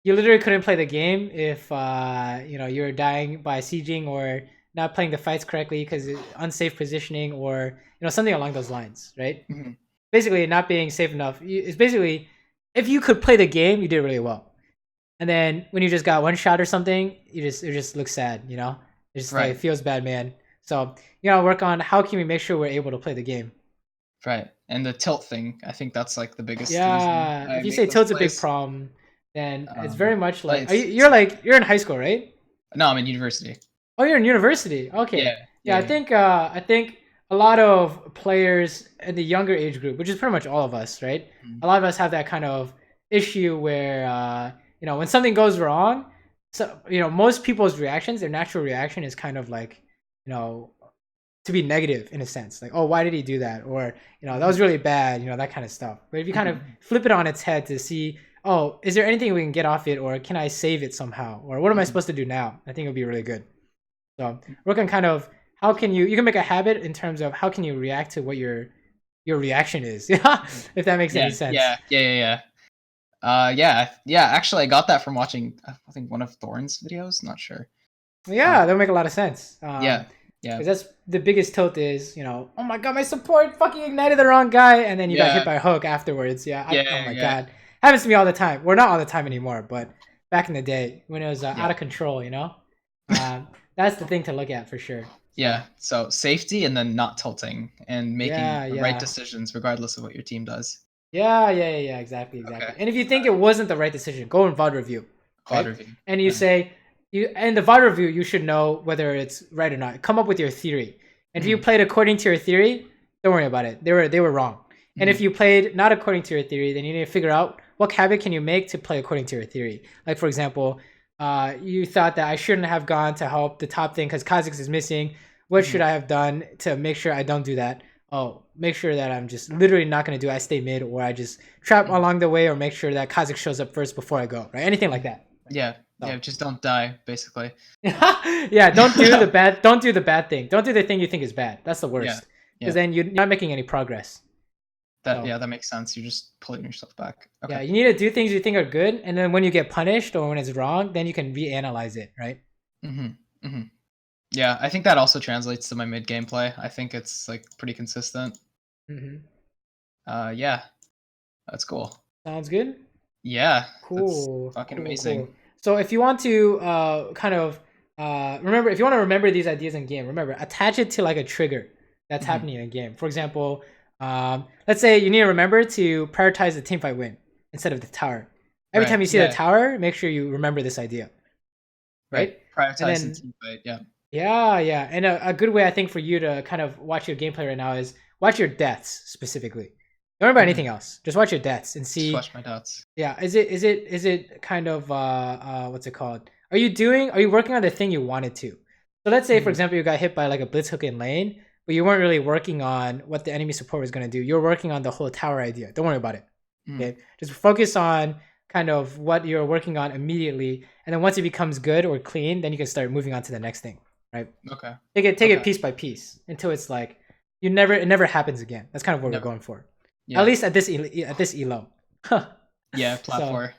you literally couldn't play the game if you were dying by sieging or not playing the fights correctly because unsafe positioning or something along those lines, right? Basically, not being safe enough. It's basically if you could play the game, you did really well. And then when you just got one shot or something, it just looks sad, It just like, it feels bad, man. So you gotta work on how can we make sure we're able to play the game. Right. And the tilt thing, I think that's like the biggest reason if you say tilt's a big problem, then it's very much like you're in high school, right? No, I'm in university. Oh, you're in university. Okay. Yeah. I think a lot of players in the younger age group, which is pretty much all of us, right? A lot of us have that kind of issue where when something goes wrong, so most people's reactions, their natural reaction is kind of like, to be negative in a sense, like, oh, why did he do that, or that was really bad, that kind of stuff. But if you kind of flip it on its head to see, oh, is there anything we can get off it, or can I save it somehow, or what am I supposed to do now? I think it'll be really good. So work on kind of how can you can make a habit in terms of how can you react to what your reaction is, if that makes any sense. Yeah. Actually, I got that from watching, I think, one of Thorn's videos. Not sure. Yeah, that'll make a lot of sense. Yeah. Because that's the biggest tilt is, oh my god, my support fucking ignited the wrong guy, and then you got hit by a hook afterwards. Oh my god, happens to me all the time. We're not all the time anymore, but back in the day when it was out of control, That's the thing to look at for sure. Yeah, so safety and then not tilting and making Yeah, the right yeah. decisions regardless of what your team does. Yeah, exactly. Okay. And if you think it wasn't the right decision, go in VOD review, VOD right? review. And you say, in the VOD review, you should know whether it's right or not. Come up with your theory. And if you played according to your theory, don't worry about it. They were wrong. And if you played not according to your theory, then you need to figure out what habit can you make to play according to your theory. Like, for example, you thought that I shouldn't have gone to help the top thing because Kha'Zix is missing. What should I have done to make sure I don't do that? Oh, make sure that I'm just literally not going to do it. I stay mid, or I just trap along the way, or make sure that Kha'Zix shows up first before I go, right? Anything like that. Yeah, yeah, just don't die, basically. Yeah, don't do the bad thing. Don't do the thing you think is bad. That's the worst. Because then you're not making any progress. That makes sense. You're just pulling yourself back. Okay. Yeah, you need to do things you think are good, and then when you get punished or when it's wrong, then you can reanalyze it, right? Yeah, I think that also translates to my mid gameplay. I think it's like pretty consistent. Yeah, that's cool. Sounds good. Yeah, cool. That's fucking amazing. Cool. So if you want to kind of remember, if you want to remember these ideas in game, remember attach it to like a trigger that's happening in a game. For example, let's say you need to remember to prioritize the teamfight win instead of the tower. Every time you see the tower, make sure you remember this idea. Right? Prioritize the teamfight. Yeah. Yeah. And a good way I think for you to kind of watch your gameplay right now is watch your deaths specifically. Don't worry about anything else. Just watch your deaths and see. Just watch my deaths. Yeah. Is it kind of what's it called? Are you working on the thing you wanted to? So let's say for example you got hit by like a blitz hook in lane, but you weren't really working on what the enemy support was gonna do. You're working on the whole tower idea. Don't worry about it. Okay. Just focus on kind of what you're working on immediately, and then once it becomes good or clean, then you can start moving on to the next thing. Right. Okay. Take it piece by piece until it's like it never happens again. That's kind of what we're going for. Yeah. At least at this elo. Yeah, Plat 4.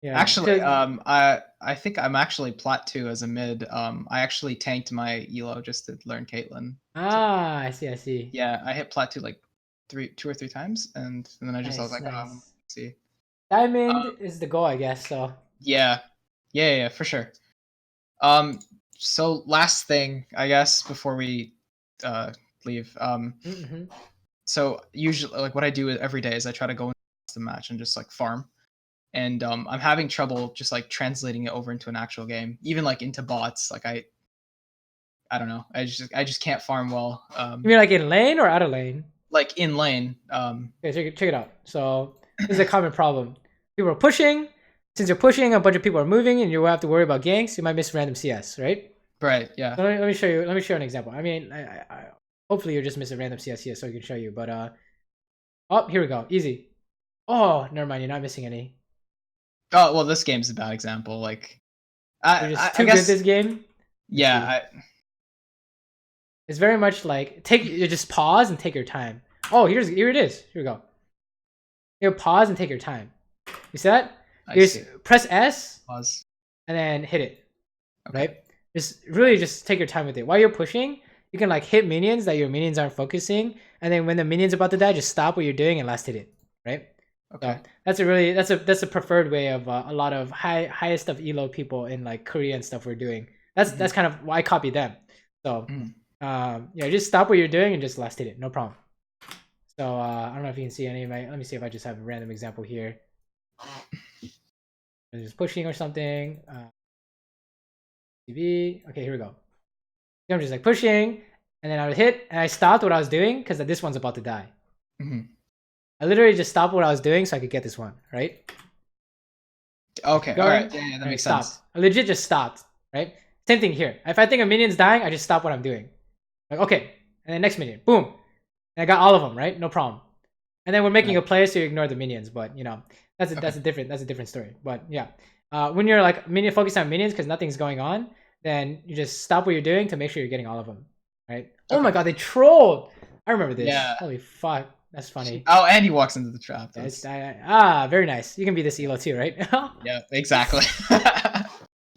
Yeah. Actually, I think I'm actually Plat 2 as a mid. I actually tanked my elo just to learn Caitlyn. I see. Yeah, I hit Plat 2 like 2 or 3 times, and then I just was like, let's see. Diamond is the goal, I guess. So. Yeah, for sure. So last thing, I guess, before we leave. So usually, like what I do every day is I try to go into the match and just like farm, and I'm having trouble just like translating it over into an actual game, even like into bots. Like I don't know, I just can't farm well. You mean like in lane or out of lane? Like in lane. Okay, check it out. So this is a common problem. People are pushing. Since you're pushing, a bunch of people are moving, and you have to worry about ganks. You might miss random CS, right? Right. Yeah. So let me show you. Let me show you an example. I mean, I hopefully you're just missing random CS here, so I can show you. But oh, here we go. Easy. Oh, never mind. You're not missing any. Oh well, this game's a bad example. Like, you're just too good at this game. Yeah. It's very much like you just pause and take your time. Oh, here it is. Here we go. You pause and take your time. You see that? Press S, pause, and then hit it. Okay. Right? Just take your time with it. While you're pushing, you can like hit minions that your minions aren't focusing, and then when the minion's about to die, just stop what you're doing and last hit it. Right? Okay. So that's a preferred way of a lot of highest of elo people in like Korea and stuff we're doing. That's kind of why I copy them. So just stop what you're doing and just last hit it. No problem. So I don't know if you can see any of my. Let me see if I just have a random example here. Just pushing or something. TV. Okay, here we go. I'm just like pushing, and then I would hit, and I stopped what I was doing because this one's about to die. I literally just stopped what I was doing so I could get this one, right? Okay, all right. Yeah, that makes sense. I legit just stopped, right? Same thing here. If I think a minion's dying, I just stop what I'm doing. Like, okay, and then next minion, boom. And I got all of them, right? No problem. And then we're making a play, so you ignore the minions, but you know, that's a different story. But yeah, when you're like focused on minions because nothing's going on, then you just stop what you're doing to make sure you're getting all of them, right? Oh my god, they trolled! I remember this. Yeah. Holy fuck, that's funny. Oh, and he walks into the trap. Very nice. You can be this elo too, right? Yeah, exactly. All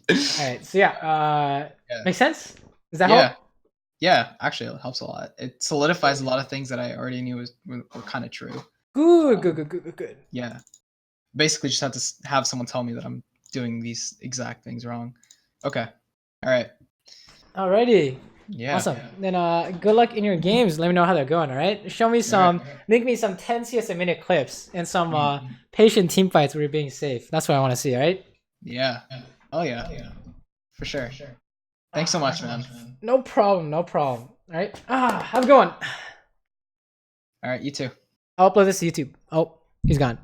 right, so makes sense. Does that help? Yeah, actually, it helps a lot. It solidifies a lot of things that I already knew were kind of true. Good. Yeah. Basically, just have to have someone tell me that I'm doing these exact things wrong. Okay. All right. Alrighty. Yeah. Awesome. Then good luck in your games. Let me know how they're going, alright? Show me some, make me some 10 CS a minute clips and some patient team fights where you're being safe. That's what I want to see, alright? Yeah. Oh yeah. For sure. Thanks so much, man. No problem, no problem. Alright? Have a good one. Alright, you too. I'll upload this to YouTube. Oh, he's gone.